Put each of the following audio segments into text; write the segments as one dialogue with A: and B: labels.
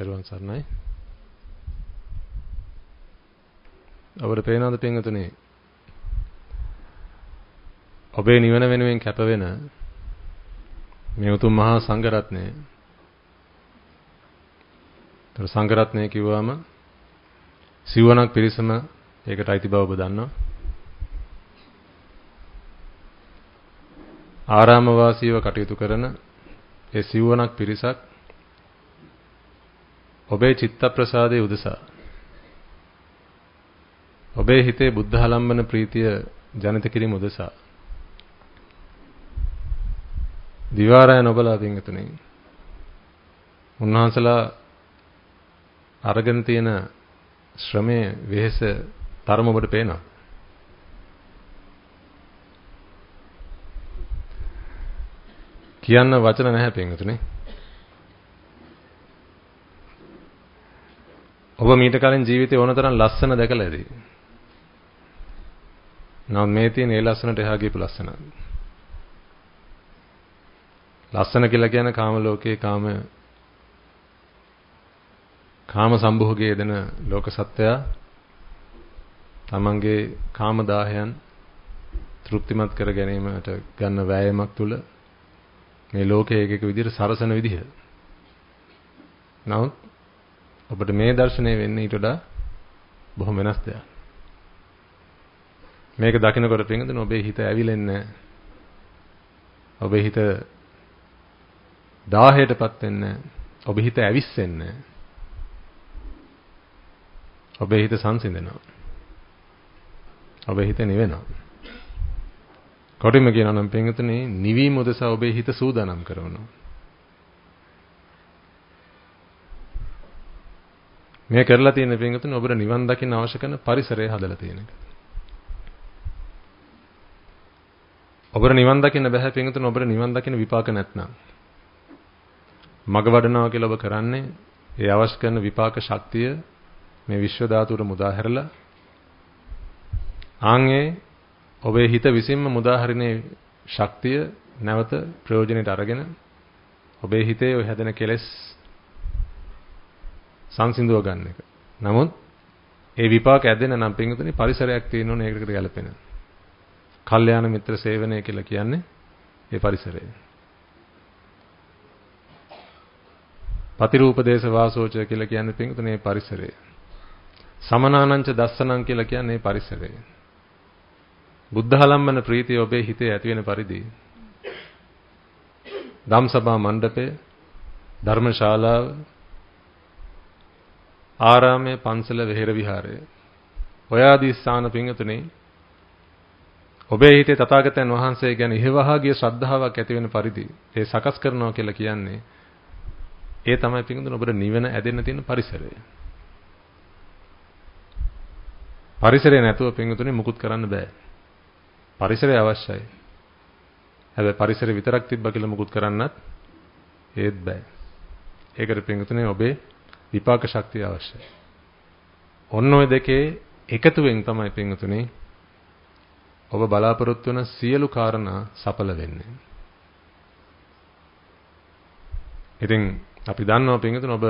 A: තෙරුවන් සරණයි. අපිට පේනවද පින්වතුනි? ඔබේ නිවන වෙනුවෙන් කැප වෙන මේ උතුම් මහා සංඝරත්නය. තර සංඝරත්නය කිව්වම සිවණක් පිරිසම ඒකට අයිති බව ඔබ දන්නවා. ආරාම වාසීව කටයුතු කරන ඒ සිවණක් පිරිසක් ඔබේ චිත්ත ප්‍රසාදයේ උදෙසා ඔබේ හිතේ බුද්ධ ආලම්බන ප්‍රීතිය ජනිත කිරීම උදෙසා දිවාරය නොබලා පින්තුනේ උන්වහන්සලා අරගෙන තියෙන ශ්‍රමයේ වෙහෙස තරම ඔබට පේනවා. කියන්න වචන නැහැ පින්තුනේ. ඔබ මීට කලින් ජීවිතේ ඕනතරම් ලස්සන දැකලා ඇති. නම් මේ තියෙන ඒ ලස්සනට එහා ගියපු ලස්සන. ලස්සන කියලා කියන කාම ලෝකයේ කාම සම්භෝගයේ දෙන ලෝක සත්‍යය තමන්ගේ කාම දාහයන් තෘප්තිමත් කර ගැනීමට ගන්න වෑයමක් තුල මේ ලෝකයේ එක විදිහට සරසන විදිහ. නමුත් ඔබට මේ දර්ශනය වෙන්නේ ඊට වඩා බොහොම වෙනස් දෙයක්. මේක දකින්නකොට පින්වතුනි ඔබේ හිත ඇවිලෙන්නේ නැහැ. ඔබේ හිත දාහයටපත් වෙන්නේ නැහැ. ඔබේ හිත ඇවිස්සෙන්නේ නැහැ. ඔබේ හිත සංසිඳෙනවා. ඔබේ හිත නිවෙනවා. කොටින්ම කියනවා නම් පින්වතුනි නිවීම උදෙසා ඔබේ හිත සූදානම් කරනවා. මේ කරලා තියෙන පින්වතුනි ඔබට නිවන් දකින්න අවශ්‍ය කරන පරිසරය හදලා තියෙන එක. ඔබට නිවන් දකින්න බෑ පින්වතුනි ඔබට නිවන් දකින්න විපාක නැත්නම්. මග වඩනවා කියලා ඔබ කරන්නේ ඒ අවශ්‍ය කරන විපාක ශක්තිය මේ විශ්ව ධාතුවට මුදා හැරලා ආන්ගේ ඔබේ හිත විසින්ම මුදා හරිනේ ශක්තිය නැවත ප්‍රයෝජනෙට අරගෙන ඔබේ හිතේ ඔය හැදෙන කෙලෙස් සංසිඳව ගන්න එක. නමුත් ඒ විපාක ඇදෙන නම් පින්වතුනි පරිසරයක් තියෙන්න ඕනේ ඒකට ගැලපෙන. කල්යාණ මිත්‍ර සේවනය කියලා කියන්නේ ඒ පරිසරය. පතිරූපදේශ වාසෝච කියලා කියන්නේ පින්වතුනි මේ පරිසරය. සමනානංච දස්සනං කියලා කියන්නේ මේ පරිසරය. බුද්ධාලම්බන ප්‍රීතිය ඔබේ හිතේ ඇති වෙන පරිදි ධම්සභා මණ්ඩපය, ධර්මශාලාව, ආරාමයේ පන්සල වෙහෙර විහාරය ඔය ආදී ස්ථාන පින්වතුනි ඔබේ හිතේ තථාගතයන් වහන්සේ ගැන ඉහවහාගිය ශ්‍රද්ධාවක් ඇති වෙන පරිදි ඒ සකස් කරනවා කියලා කියන්නේ ඒ තමයි පින්වතුනි ඔබට නිවන ඇදෙන්න තියෙන පරිසරය. පරිසරය නැතුව පින්වතුනි මුකුත් කරන්න බෑ. පරිසරය අවශ්‍යයි. හැබැයි පරිසරය විතරක් තිබ්බා කියලා මුකුත් කරන්නත් ඒත් බෑ. ඒකට පින්වතුනි ඔබේ විපාක ශක්තිය අවශ්‍යයි. ඔන්න ඔය දෙකේ එකතුවෙන් තමයි පින්වතුනි ඔබ බලාපොරොත්තු වන සියලු කාරණා සඵල වෙන්නේ. ඉතින් අපි දන්නවා පින්වතුනි ඔබ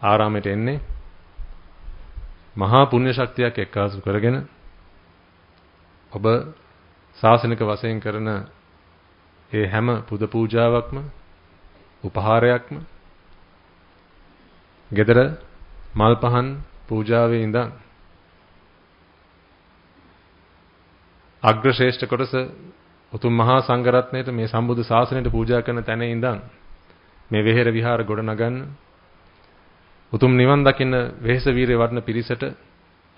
A: ආරාමයට එන්නේ මහා පුණ්‍ය ශක්තියක් එක්කාසු කරගෙන ඔබ ශාසනික වශයෙන් කරන ඒ හැම පුද පූජාවක්ම උපහාරයක්ම ගෙදර මල් පහන් පූජාවේ ඉඳන් අග්‍ර ශ්‍රේෂ්ඨ කොටස උතුම් මහා සංඝරත්නයට මේ සම්බුදු ශාසනයට පූජා කරන තැන ඉඳන් මේ වෙහෙර විහාර ගොඩ නගන්න උතුම් නිවන් දකින්න වෙහෙස වීරිය වඩන පිරිසට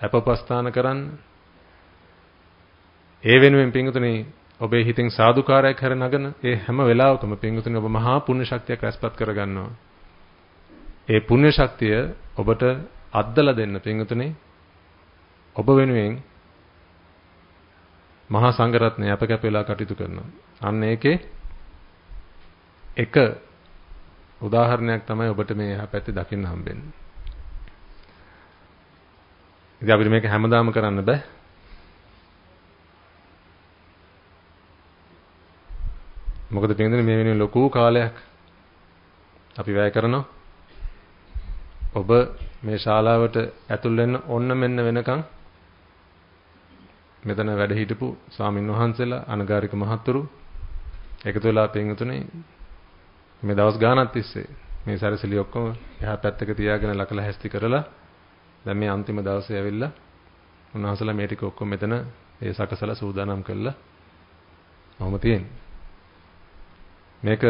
A: අපපස්ථාන කරන්න ඒ වෙනුවෙන් පින්වතුනි ඔබේ හිතෙන් සාදුකාරයක් හැර නගන ඒ හැම වෙලාවකම පින්වතුනි ඔබ මහා පුණ්‍ය ශක්තියක් රැස්පත් කරගන්නවා. ඒ පුණ්‍ය ශක්තිය ඔබට අද්දලා දෙන්න පින්වතුනි ඔබ වෙනුවෙන් මහා සංඝරත්නය අපකැප වෙලා කටයුතු කරනවා. අන්න ඒකේ එක උදාහරණයක් තමයි ඔබට මේ එහා පැත්තේ දකින්න හම්බෙන්නේ. ඉතින් අපිට මේක හැමදාම කරන්න බෑ. මොකද පින්වතුනි මේ වෙනුවෙන් ලොකු කාලයක් අපි වැය කරනවා. ඔබ මේ ශාලාවට ඇතුල් වෙන්න ඕන්න මෙන්න වෙනකන් මෙතන වැඩ හිටපු ස්වාමින් වහන්සේලා අනගාരിക මහත්තුරු එකතු වෙලා පින්තුනේ මේ දවස් ගානක් තිස්සේ මේ සැරසිලි ඔක්කොම එහා පැත්තක තියාගෙන ලකලා හැස්ති කරලා දැන් මේ අන්තිම දවසේ ඇවිල්ලා උන්වහන්සේලා මේ ටික ඔක්කොම මෙතන ඒ සකසලා සූදානම් කළා. කොහොම තියෙන්නේ? මේක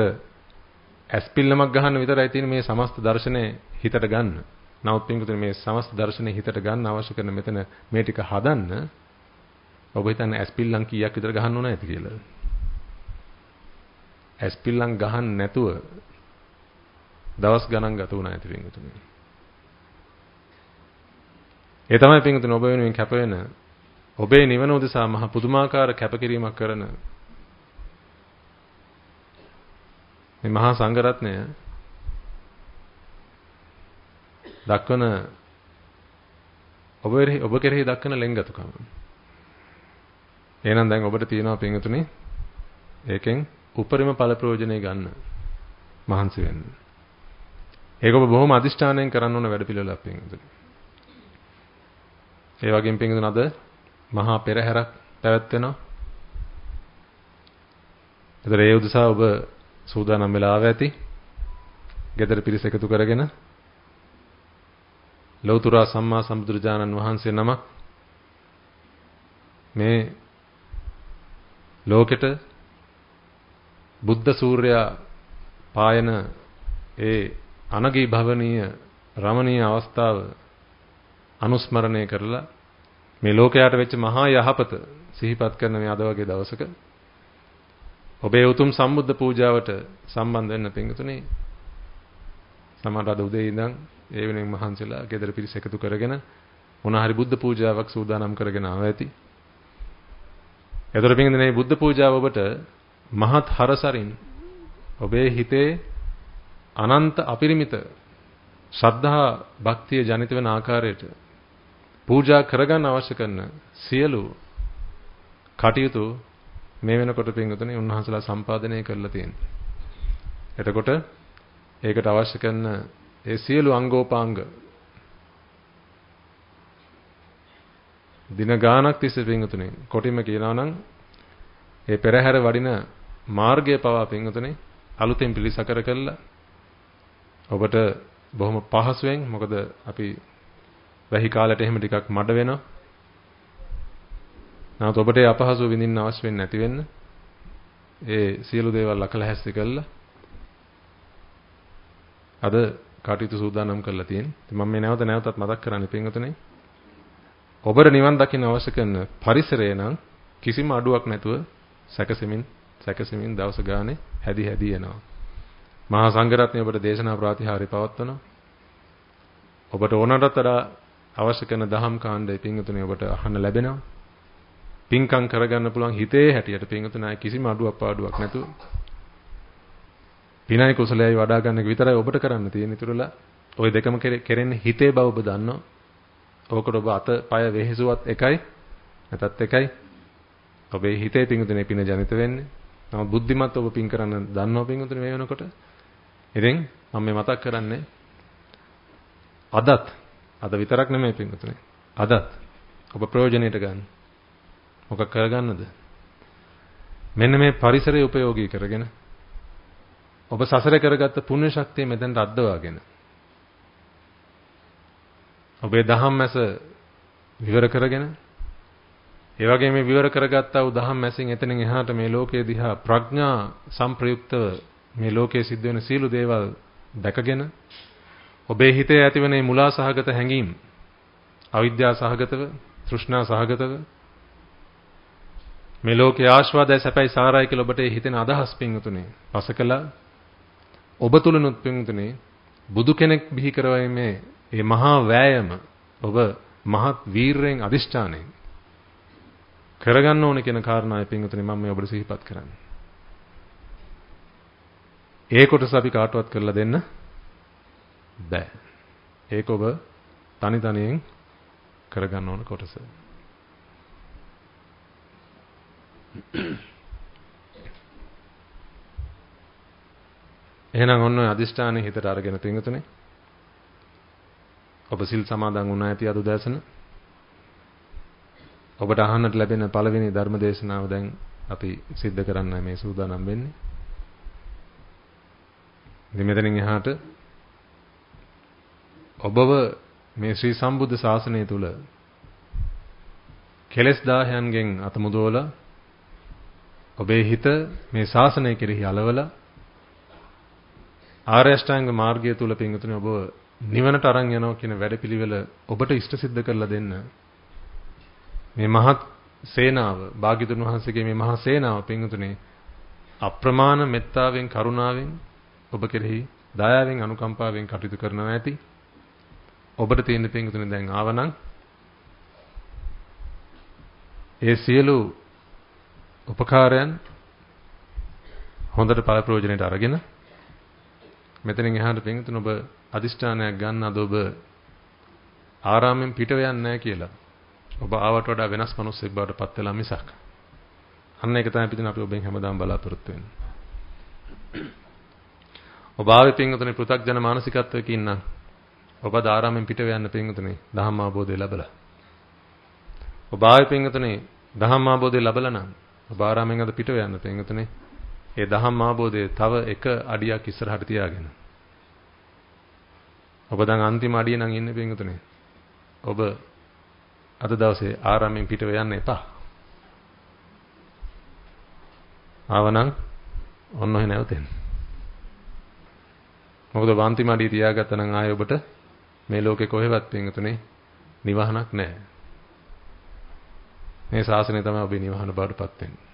A: ඇස්පිල්ලමක් ගහන්න විතරයි තියෙන මේ සමස්ත දර්ශනේ හිතට ගන්න. නමුත් පින්තුනේ මේ සමස්ත දර්ශනේ හිතට ගන්න අවශ්‍ය කරන මෙතන මේ ටික හදන්න ඔබ හිතන්නේ ඇස්පිල්ලම් කීයක් විතර ගහන්න ඕන නැති කියලා? ඇස්පිල්ලම් ගහන්න නැතුව දවස් ගණන් ගත වුණා ඇති පින්තුනේ. ඒ තමයි පින්තුනේ ඔබ වෙනුවෙන් කැප වෙන ඔබේ නිවන උදෙසා මහ පුදුමාකාර කැපකිරීමක් කරන මේ මහා සංඝරත්නය දක්වන ඔබ කෙරෙහි දක්වන ලෙන්ගතුකම. එහෙනම් දැන් ඔබට තියෙනවා පින්තුනේ ඒකෙන් උපරිම ඵල ප්‍රයෝජනෙ ගන්න මහන්සි වෙන්න. ඒක ඔබ බොහොම අදිෂ්ඨානයෙන් කරන්න ඕන වැඩ පිළිවෙලක් පින්තුනේ. ඒ වගේම පින්තුනේ අද මහා පෙරහැරක් පැවැත්වෙනවා. ඒතර ඒ උදෙසා ඔබ සූදානම් වෙලා ආව ඇති. ගෙදර පිරිස එකතු කරගෙන ලෞතර සම්මා සම්බුදුරජාණන් වහන්සේ නම මේ ලෝකෙට බුද්ධ සූර්යයා පායන ඒ අනගී භවනීය රමණීය අවස්ථාව අනුස්මරණය කරලා මේ ලෝකයට වෙච්ච මහා යහපත සිහිපත් කරන මේ අද වගේ දවසක ඔබේ උතුම් සම්බුද්ධ පූජාවට සම්බන්ධ වෙන්න පින්තුනේ සමහර අද උදේ ඉඳන් ඒ වෙනුවෙන් මහන්සිලා ගෙදර පිරිස එකතු කරගෙන මොන හරි බුද්ධ පූජාවක් සූදානම් කරගෙන ආව ඇති. ඒතර පින්තුනේ මේ බුද්ධ පූජාව ඔබට මහත් හරසරින් ඔබේ හිතේ අනන්ත අපරිමිත ශ්‍රද්ධා භක්තිය ජනිත වෙන ආකාරයට පූජා කරගන්න අවශ්‍ය කරන සියලු කටයුතු මේ වෙනකොට පින්වතුනි උන්වහන්සේලා සම්පාදනය කරලා තියෙනවා. එතකොට ඒකට අවශ්‍ය කරන ඒ සියලු අංගෝපාංග දින ගානක් තිස්සේ පින්වතුනි කොටින්ම කියනවා නම් ඒ පෙරහැර වඩින මාර්ගය පවා පින්වතුනි අලුතෙන් පිළිසකර කළා. ඔබට බොහොම පහසුවෙන් මොකද අපි වැහි කාලයට එහෙම ටිකක් මඩ වෙනවා. නැවත ඔබට අපහසු විඳින්න අවශ්‍ය වෙන්නේ නැති වෙන්න ඒ සියලු දේවල් අකල හැස්සි කළා. අද කටයුතු සූදානම් කරලා තියෙන්නේ. ඉතින් මම මේ නැවතත් මතක් කරන්නේ පින්වතුනි. ඔබට නිවන් දකින්න අවශ්‍ය කරන පරිසරය නම් කිසිම අඩුවක් නැතුව සැකසෙමින් දවස ගානේ හැදි එනවා. මහා සංඝරත්නය ඔබට දේශනා ප්‍රාතිහාර්ය පවත්වනවා. ඔබට ඕනටත් වඩා අවශ්‍ය කරන දහම් කාණ්ඩය පින්වතුනි ඔබට අහන්න ලැබෙනවා. පින්කම් කරගන්න පුළුවන් හිතේ හැටියට පින්වතුනි කිසිම අඩුවක් පාඩුවක් නැතුව පිනයි කුසලයි වඩා ගන්න එක විතරයි ඔබට කරන්න තියෙන. ඉතුරුලා ওই දෙකම කෙරෙන්නේ හිතේ බව ඔබ දන්නවා. ඕකට ඔබ අත පය වෙහෙසුවත් එකයි නැතත් එකයි. ඔබේ හිතේ පින්වතුනි පින ජනිත වෙන්නේ. නමුත් බුද්ධිමත් ඔබ පින් කරන්න දන්නවා පින්වතුනි මේ වෙනකොට. ඉතින් මම මේ මතක් කරන්නේ අද විතරක් නෙමෙයි පින්වතුනි. අදත් ඔබ ප්‍රයෝජනෙට ගන්න. මොකක් කරගන්නද? මෙන්න මේ පරිසරය උපයෝගී කරගෙන ඔබ සසරේ කරගත්ත පුණ්‍ය ශක්තිය මෙතෙන්ට අද්දවාගෙන ඔබේ දහම් මැස විවර කරගෙන ඒ වගේම මේ විවර කරගත්තා වූ දහම් මැසින් එතනින් එහාට මේ ලෝකයේ දිහා ප්‍රඥා සම්ප්‍රයුක්තව මේ ලෝකයේ සිද්ධ වෙන සීල දේවල් දැකගෙන ඔබේ හිතේ ඇතිවන මේ මුලා සහගත හැඟීම් අවිද්‍යාව සහගතව තෘෂ්ණා සහගතව මේ ලෝකයේ ආස්වාදය සැපයි සාරයි කියලා ඔබට හිතෙන අදහස් පින්තුනේ පසකලා ඔබ තුලනුත් පින්තුනේ බුදු කෙනෙක් බිහි කරවීමේ මේ මහා වෑයම ඔබ මහත් වීරයෙන් අදිෂ්ඨානයෙන් කරගන්න ඕනේ කියන කාරණාවයි පින්තුනේ මම මේ ඔබට සිහිපත් කරන්නේ. ඒ කොටස අපි කාටවත් කරලා දෙන්න බෑ. ඒක ඔබ තනියෙන් කරගන්න ඕන කොටස. එහෙනම් ඔන්න ඔය අදිෂ්ඨානෙ හිතට අරගෙන පින්තුනේ ඔබ සිල් සමාදන් වුණා ඇති අද උදෑසන. ඔබට අහන්නට ලැබෙන පළවෙනි ධර්ම දේශනාව දැන් අපි සිද්ධ කරන්න මේ සූදානම් වෙන්නේ. ඉතින් මෙතනින් එහාට ඔබව මේ ශ්‍රී සම්බුද්ධ ශාසනය තුල කෙලෙස් දාහයන්ගෙන් අතමුදවලා ඔබේ හිත මේ ශාසනය කෙරෙහි අලවලා ආර්ය අෂ්ටාංග මාර්ගය තුල පින්වතුනි ඔබ නිවනට අරන් යනවා කියන වැඩපිළිවෙල ඔබට ඉෂ්ට සිද්ධ කරලා දෙන්න මේ මහත් සේනාව භාග්‍යතුන් වහන්සේගේ මේ මහා සේනාව පින්වතුනි අප්‍රමාණ මෙත්තාවෙන් කරුණාවෙන් ඔබ කෙරෙහි දයාවෙන් අනුකම්පාවෙන් කටයුතු කරනවා ඇති. ඔබට තියෙන පින්වතුනි දැන් ආවනම් ඒ සියලු උපකාරයන් හොඳට පළ ප්‍රයෝජනයට අරගෙන මෙතනින් එහාට පින්වතුනි ඔබ අදිෂ්ඨානයක් ගන්න අද ඔබ ආරාමෙන් පිට වෙන්නේ නැහැ කියලා. ඔබ ආවට වඩා වෙනස් මිනිස්සෙක් බවට පත් වෙලා මිසක්. අන්න ඒක තමයි පිටින් අපි ඔබෙන් හැමදාම බලාපොරොත්තු වෙන්නේ. ඔබ ආවේ පින්වතුනි පෘථග්ජන මානසිකත්වයක ඉන්න. ඔබ ආරාමෙන් පිට වෙන්න පින්වතුනි ධම්ම අවබෝධය ලැබලා. ඔබ ආවේ පින්වතුනි ධම්ම අවබෝධය ලැබලා නම් ඔබ ආරාමෙන් අද පිට වෙන්න පින්වතුනි ඒ ධම්ම අවබෝධය තව එක අඩියක් ඉස්සරහට තියාගෙන. ඔබ දැන් අන්තිම අඩිය නම් ඉන්නේ පින්වතුනි. ඔබ අද දවසේ ආරාමෙන් පිට වෙන්න එපා. ආවනම් ඔන්න ඔය නැවතෙන්න. මොකද අන්තිම අඩිය තියාගත්තා නම් ආයේ ඔබට මේ ලෝකේ කොහෙවත් පින්වතුනි නිවහනක් නැහැ. මේ ශාසනය තමයි ඔබේ නිවහන බවටපත් වෙන්නේ.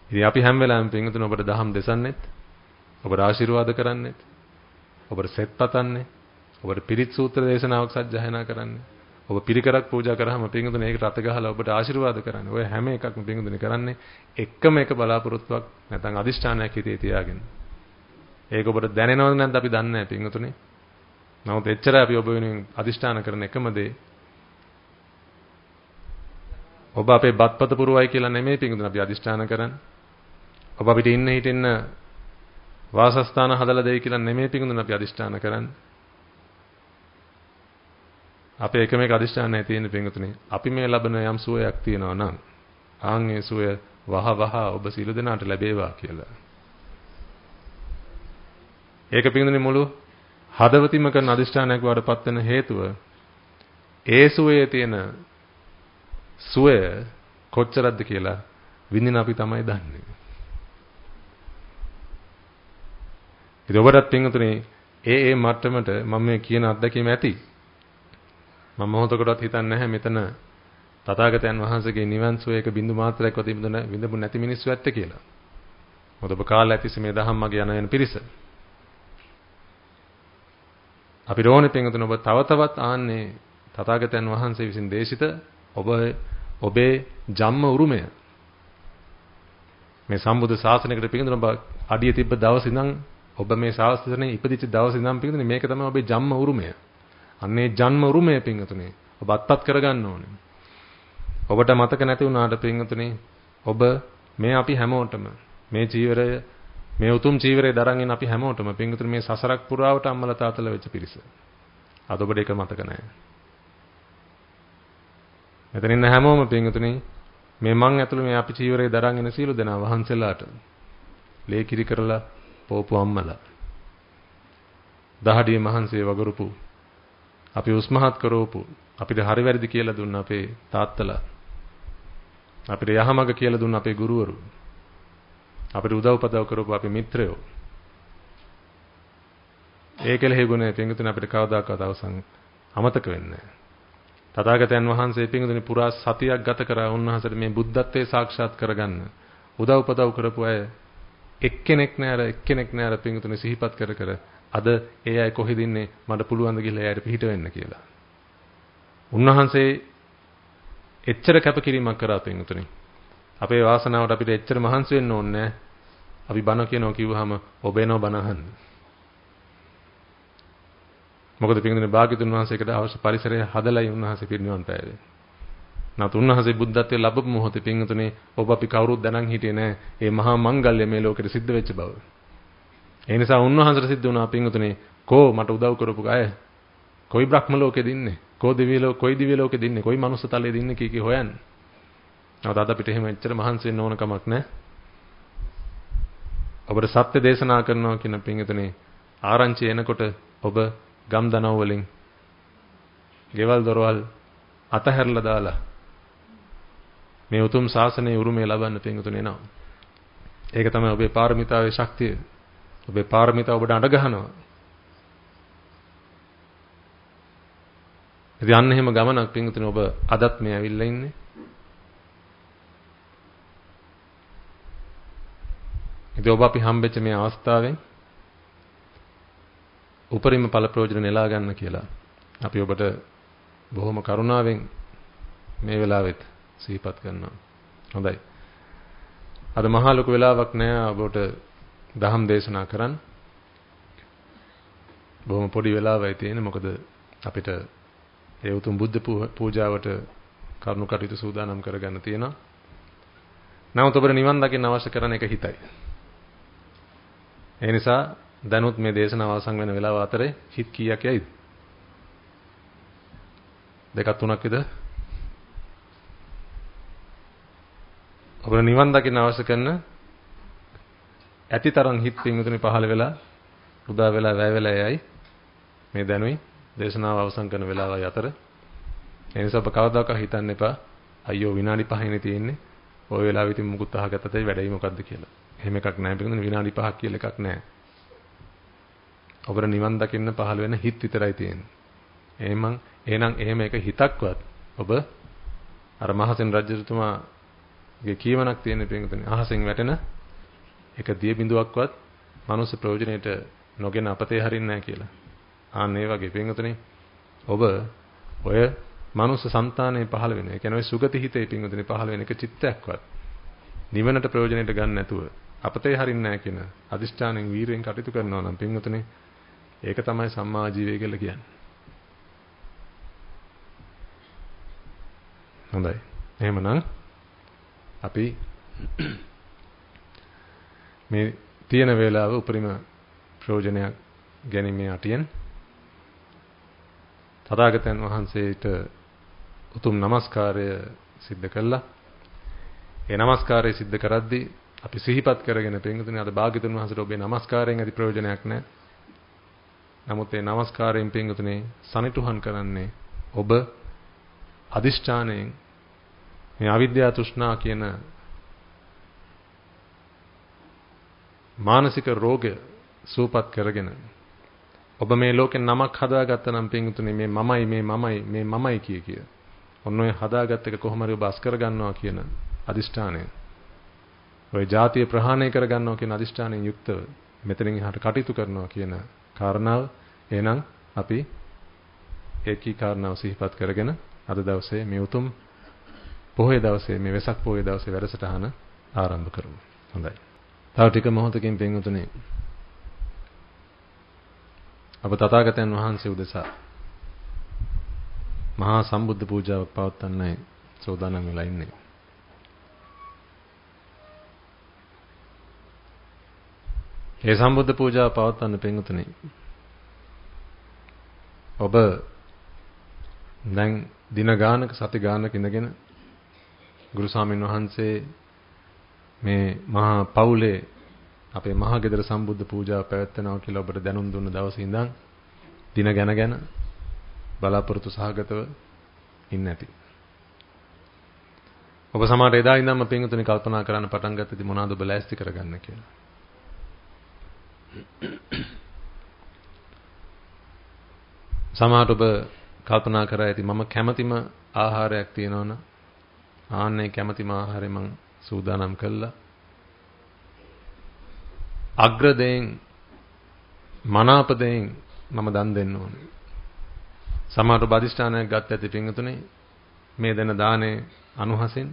A: ඉතින් අපි හැම වෙලාවෙම පින්වතුනි ඔබට දහම් දෙසන්නෙත්, ඔබට ආශිර්වාද කරන්නෙත්, ඔබට සෙත් පතන්නේ, ඔබට පිරිත් සූත්‍ර දේශනාවක් සජ්ජායනා කරන්නේ, ඔබ පිරිකරක් පූජා කරාම පින්වතුනි ඒකට අත ගහලා ඔබට ආශිර්වාද කරන්නේ. ඔය හැම එකක්ම පින්වතුනි කරන්නේ එකම එක බලාපොරොත්තුවක් නැත්නම් අදිෂ්ඨානයක් හිතේ තියාගෙන. ඒක ඔබට දැනෙනවද නැද්ද අපි දන්නේ නැහැ පින්වතුනි. නමුත් එච්චරයි අපි ඔබ වෙනුවෙන් අදිෂ්ඨාන කරන එකම දේ ඔබ අපේ බත්පත පුරවයි කියලා නෙමෙයි පින්වතුනි අපි අදිෂ්ඨාන කරන්නේ. ඔබ අපිට ඉන්න හිටින්න වාසස්ථාන හදලා දෙයි කියලා නෙමෙයි පින්වතුනි අපි අදිෂ්ඨාන කරන්නේ. අපේ එකම එක අදිෂ්ඨානය තියෙන පින්වතුනි අපි මේ ලබන යම් සුවයක් තියෙනවා නම් ආන් ඒ සුවය වහ ඔබ සියලු දෙනාට ලැබේවා කියලා. ඒක පින්වතුනි මුළු හදවතින්ම කරන අදිෂ්ඨානයක් වඩපත් වෙන හේතුව ඒ සුවයේ තියෙන සුවය කොච්චරද කියලා විඳින අපි තමයි දන්නේ. ඉතින් ඔබට පින්වතුනි ඒ මට්ටමට මම මේ කියන අත්දැකීම ඇති. මම මොහොතකටවත් හිතන්නේ නැහැ මෙතන තථාගතයන් වහන්සේගේ නිවන් සුවයක බිඳු මාත්‍රයක්වත් විඳපු නැති මිනිස්සු ඇත්ත කියලා. මොකද ඔබ කාලය ඇතිස්සේ මේ දහම් මගේ යන වෙන පිරිස. අපි රෝණේ පින්වතුනි ඔබ තව තවත් ආන්නේ තථාගතයන් වහන්සේ විසින් දේශිත ඔබේ ජම්ම උරුමය මේ සම්බුද්ධ ශාසනයකට පින්වතුනි ඔබ අඩිය තිබ්බ දවස් ඉඳන් ඔබ මේ ශාස්ත්‍රයේ ඉපදිච්ච දවස් ඉඳන් පින්වතුනි මේක තමයි ඔබේ ජම්ම උරුමය. අන්නේ ජන්ම උරුමය පින්වතුනි ඔබ අත්පත් කරගන්න ඕනේ. ඔබට මතක නැති වුණාට පින්වතුනි ඔබ මේ අපි හැමෝටම මේ චීවරය මේ උතුම් චීවරය දරන් ඉන්න අපි හැමෝටම පින්වතුනි මේ සසරක් පුරාවට අම්මලා තාත්තලා වෙච්ච පිරිස. අද ඔබට ඒක මතක නැහැ. මෙතන ඉන්න හැමෝම පින්වතුනි මේ මං ඇතුළු මේ අපි චීවරය දරන් ඉන්න සියලු දෙනා වහන්සේලාට ලේ කිරි කරලා පෝපු අම්මලා දහඩිය මහන්සිය වගරුපු අපි උස්මහත් කරවපු අපිට හරි වැරදි කියලා දුන්න අපේ තාත්තලා අපිට යහමඟ කියලා දුන්න අපේ ගුරුවරු අපිට උදව්පදව් කරපු අපේ මිත්‍රයෝ ඒකලෙහි ගුණය පින්වතුනි අපිට කවදාකවත් අවසන් අමතක වෙන්නේ නැහැ. තථාගතයන් වහන්සේ පින්වතුනි පුරා සතියක් ගත කරා උන්වහන්සේට මේ බුද්ධත්වයේ සාක්ෂාත් කරගන්න උදව්පදව් කරපු අය එක්කෙනෙක් නෑර පින්වතුනි සිහිපත් කර අද ඒ අය කොහෙද ඉන්නේ මට පුළුවන් ද කියලා එයාට පිට වෙන්න කියලා. උන්වහන්සේ එච්චර කැපකිරීමක් කරා පින්වතුනි. අපේ වාසනාවට අපිට එච්චර මහන්සි වෙන්න ඕනේ නැහැ. අපි බණ කියනවා කිව්වහම ඔබ එනවා බණ අහන්න. මොකද පින්වතුනි භාග්‍යතුන් වහන්සේකට අවශ්‍ය පරිසරය හදලායි උන්වහන්සේ පිරිනිවන් පෑවේ. නැත්නම් උන්වහන්සේ බුද්ධත්වයේ ලැබපු මොහොතේ පින්වතුනි ඔබ අපි කවුරුත් දැනන් හිටියේ නැහැ. මේ මහා මංගල්‍ය මේ ලෝකෙට සිද්ධ වෙච්ච බව. ඒ නිසා උන්වහන්සේට සිද්ධ වුණා පින්වතුනි කෝ මට උදව් කරපු අය කොයි බ්‍රහ්ම ලෝකෙද ඉන්නේ? කොයි දිව්‍ය ලෝකෙද ඉන්නේ? කොයි මනුස්ස තලයේද ඉන්නේ කී හොයන්නේ. නමුත් අද අපිට එහෙම එච්චර මහන්සි වෙන්න ඕන කමක් නැහැ. ඔබට සත්‍ය දේශනා කරනවා කියන පින්විතනේ ආරංචි එනකොට ඔබ ගම් දනව් වලින් ගෙවල් දොරවල් අතහැරලා දාලා මේ උතුම් ශාසනයේ උරුමය ලබන්න පින්විතනේ එනවා. ඒක තමයි ඔබේ පාරමිතාවේ ශක්තිය. ඔබේ පාරමිතාව ඔබට අඬ ගහනවා. ඉතින් අන්න එහෙම ගමනක් පින්විතනේ ඔබ අදත් මේ ඇවිල්ලා ඉන්නේ. ඉතින් ඔබ අපි හම්බෙච්ච මේ අවස්ථාවෙන් උපරිම ඵල ප්‍රයෝජන නෙලා ගන්න කියලා අපි ඔබට බොහොම කරුණාවෙන් මේ වෙලාවෙත් සිහිපත් කරනවා. හොඳයි. අද මහා ලොකු වෙලාවක් නෑ ඔබට දහම් දේශනා කරන්න. බොහොම පොඩි වෙලාවයි තියෙන්නේ. මොකද අපිට ඒ උතුම් බුද්ධ පූජාවට කරුණු කටයුතු සූදානම් කරගන්න තියෙනවා. නමුත් ඔබට නිවන් දකින්න අවශ්‍ය කරන එක හිතයි. ඒ නිසා දැනුත් මේ දේශනාව අවසන් වෙන වෙලාව අතරේ හිත කීයක් යයිද? 2ක් 3ක් විතර. ඔබට නිවන් දකින්න අවශ්‍ය කරන ඇතිතරම් හිත පින්විතනේ පහළ වෙලා උදා වෙලා වැය වෙලා යයි මේ දැනුයි දේශනාව අවසන් කරන වෙලාවයි අතර. ඒ නිසා ඔබ කවදාකවත් හිතන්න එපා අයියෝ විනාඩි 5නේ තියෙන්නේ. ওই වෙලාවෙ ඉතින් මුකුත් අහගත්තත් ඒ වැඩයි මොකද්ද කියලා. එහෙම එකක් නැහැ පිටින් විනාඩි 5ක් කියලා එකක් නැහැ. ඔබට නිවන් දකින්න පහළ වෙන හිත විතරයි තියෙන්නේ. එහෙනම් එහෙම එක හිතක්වත් ඔබ අර මහසෙන් රජතුමාගේ කියවනක් තියෙන පිටින් අහසෙන් වැටෙන එක දිය බිඳුවක්වත් මනුස්ස ප්‍රයෝජනෙට නොගෙන අපතේ හරින්නේ නැහැ කියලා. ආන්න ඒ වගේ පිටින් ඔබ ඔය මනුස්ස సంతානයේ පහළ වෙන. ඒ කියන්නේ ඔය සුගති හිතේ පිටින් පහළ වෙන එක චිත්තයක්වත් නිවනට ප්‍රයෝජනෙට ගන්න නැතුව අපතේ හරින්නේ නැහැ කියන අදිෂ්ඨානෙන් වීරයෙන් කටයුතු කරනවා නම් පින්වතුනි ඒක තමයි සම්මා ජීවය කියලා කියන්නේ. හොඳයි. එහෙමනම් අපි මේ තියෙන වේලාව උපරිම ප්‍රයෝජනයක් ගැනීමේ අටියෙන් තථාගතයන් වහන්සේට උතුම් නමස්කාරය සිද්ධ කළා. ඒ නමස්කාරය සිද්ධ කරද්දී අපි සිහිපත් කරගෙන පින්වතුනි අද භාග්‍යතුන් වහන්සේට ඔබේ නමස්කාරයෙන් ඇති ප්‍රයෝජනයක් නැහැ. නමුත් ඒ නමස්කාරයෙන් පින්වතුනි සනිටුහන් කරන්නේ ඔබ අදිෂ්ඨානයෙන් මේ අවිද්‍යා තෘෂ්ණා කියන මානසික රෝගය සූපත් කරගෙන ඔබ මේ ලෝකේ නමක් හදාගත්ත නම් පින්වතුනි මේ මමයි කිය. ඔන්න ඔය හදාගත්ත එක කොහොම හරි ඔබ අස් කර ගන්නවා කියන අදිෂ්ඨානය. ඔය ජාතිය ප්‍රහාණය කර ගන්නවා කියන අදිෂ්ඨානයෙන් යුක්තව මෙතනින් එහාට කටයුතු කරනවා කියන කාරණාව. එහෙනම් අපි ඒකී කාරණාව සිහිපත් කරගෙන අද දවසේ මේ උතුම් පොහොය දවසේ මේ වෙසක් පොහොය දවසේ වැඩසටහන ආරම්භ කරමු. හොඳයි. තව ටික මොහොතකින් පින්වතුනි අප තථාගතයන් වහන්සේ උදෙසා මහා සම්බුද්ධ පූජාවක් පවත්වන්නයි සෝදානම් වෙලා ඉන්නේ. ඒ සම්බුද්ධ පූජාව පවත්වන්න පින්වතුනි ඔබ දැන් දින ගානක සති ගානක ඉඳගෙන ගුරු ස්වාමීන් වහන්සේ මේ මහා පවුලේ අපේ මහා ගෙදර සම්බුද්ධ පූජාව පැවැත්වෙනවා කියලා ඔබට දැනුම් දුන්න දවසේ ඉඳන් දින ගැන බලාපොරොත්තු සහගතව ඉන්න ඇති. ඔබ සමහර එදා ඉඳන්ම පින්වතුනි කල්පනා කරන්න පටන් ගත්තදී මොනවද ඔබ ලෑස්ති කරගන්න කියලා. සමහරට ඔබ කල්පනා කරා ඇති මම කැමතිම ආහාරයක් තියෙනවනම් ආන්නේ කැමතිම ආහාරය මං සූදානම් කළා. අග්‍රදයෙන් මනාපදයෙන් මම දන් දෙන්න ඕනේ. සමහරට බදිෂ්ඨානයක් ගත්ත ඇති පින්වතුනි මේ දෙන දානේ අනුහසින්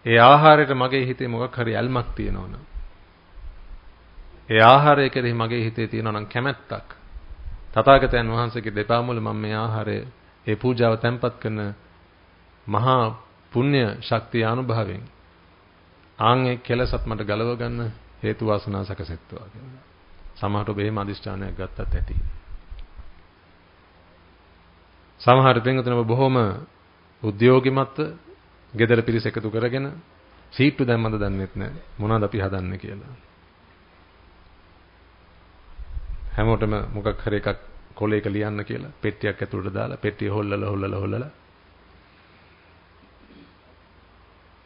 A: ඒ ආහාරයට මගේ හිතේ මොකක් හරි ඇල්මක් තියෙනවනම් ඒ ආහාරය කෙරෙහි මගේ හිතේ තියෙනවනම් කැමැත්තක් තථාගතයන් වහන්සේගේ දෙපා මුල මම මේ ආහාරය ඒ පූජාව තැන්පත් කරන මහා පුණ්‍ය ශක්තිය අනුභවයෙන් ආන්ගේ කෙලසත් මට ගලව ගන්න හේතු වාසනා සකසෙත්වා කියලා. සමහරට ඔබ එහෙම අදිෂ්ඨානයක් ගත්තත් ඇති. සමහර පින්වතුන් ඔබ බොහොම උද්‍යෝගිමත් ගෙදර පිරිස එකතු කරගෙන සීට්ටු දැම්මද දන්නෙත් නැහැ. මොනවද අපි හදන්නේ කියලා. හැමෝටම මොකක් හරි එකක් කොලයක ලියන්න කියලා පෙට්ටියක් ඇතුළට දාලා පෙට්ටිය හොල්ලලා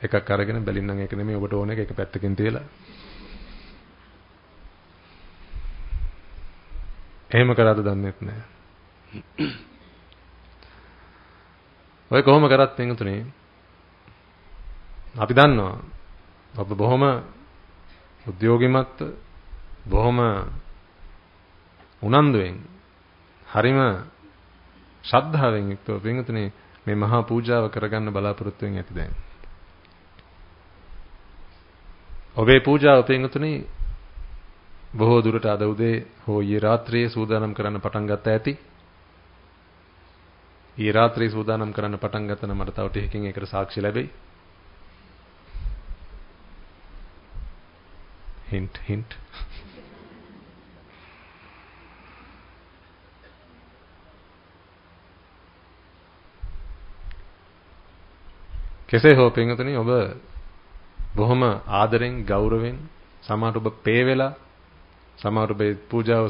A: එකක් අරගෙන බැලින්නම් ඒක නෙමෙයි ඔබට ඕන එක පැත්තකින් තියලා එහෙම කරාද දන්නෙත් නැහැ. ඔය කොහොම කරත් පින්තුනේ අපි දන්නවා ඔබ බොහොම උද්‍යෝගිමත් බොහොම උනන්දුවෙන් හරිම ශ්‍රද්ධාවෙන් යුක්තව පින්තුනේ මේ මහා පූජාව කරගන්න බලාපොරොත්තු වෙමින් ඇති දැන්. ඔබේ පූජාව පින්තුනේ බොහෝ දුරට අද උදේ හෝ ඊයේ රාත්‍රියේ සූදානම් කරන්න පටන් ගත්ත ඇති. ඊයේ රාත්‍රියේ සූදානම් කරන්න පටන් ගත්ත නම් මට තව ටිකකින් ඒකට සාක්ෂි ලැබෙයි. hint කෙසේ හෝ පින්වතුනි ඔබ බොහොම ආදරෙන් ගෞරවයෙන් සමහර ඔබ පේ වෙලා සමහර ඔබ පූජාව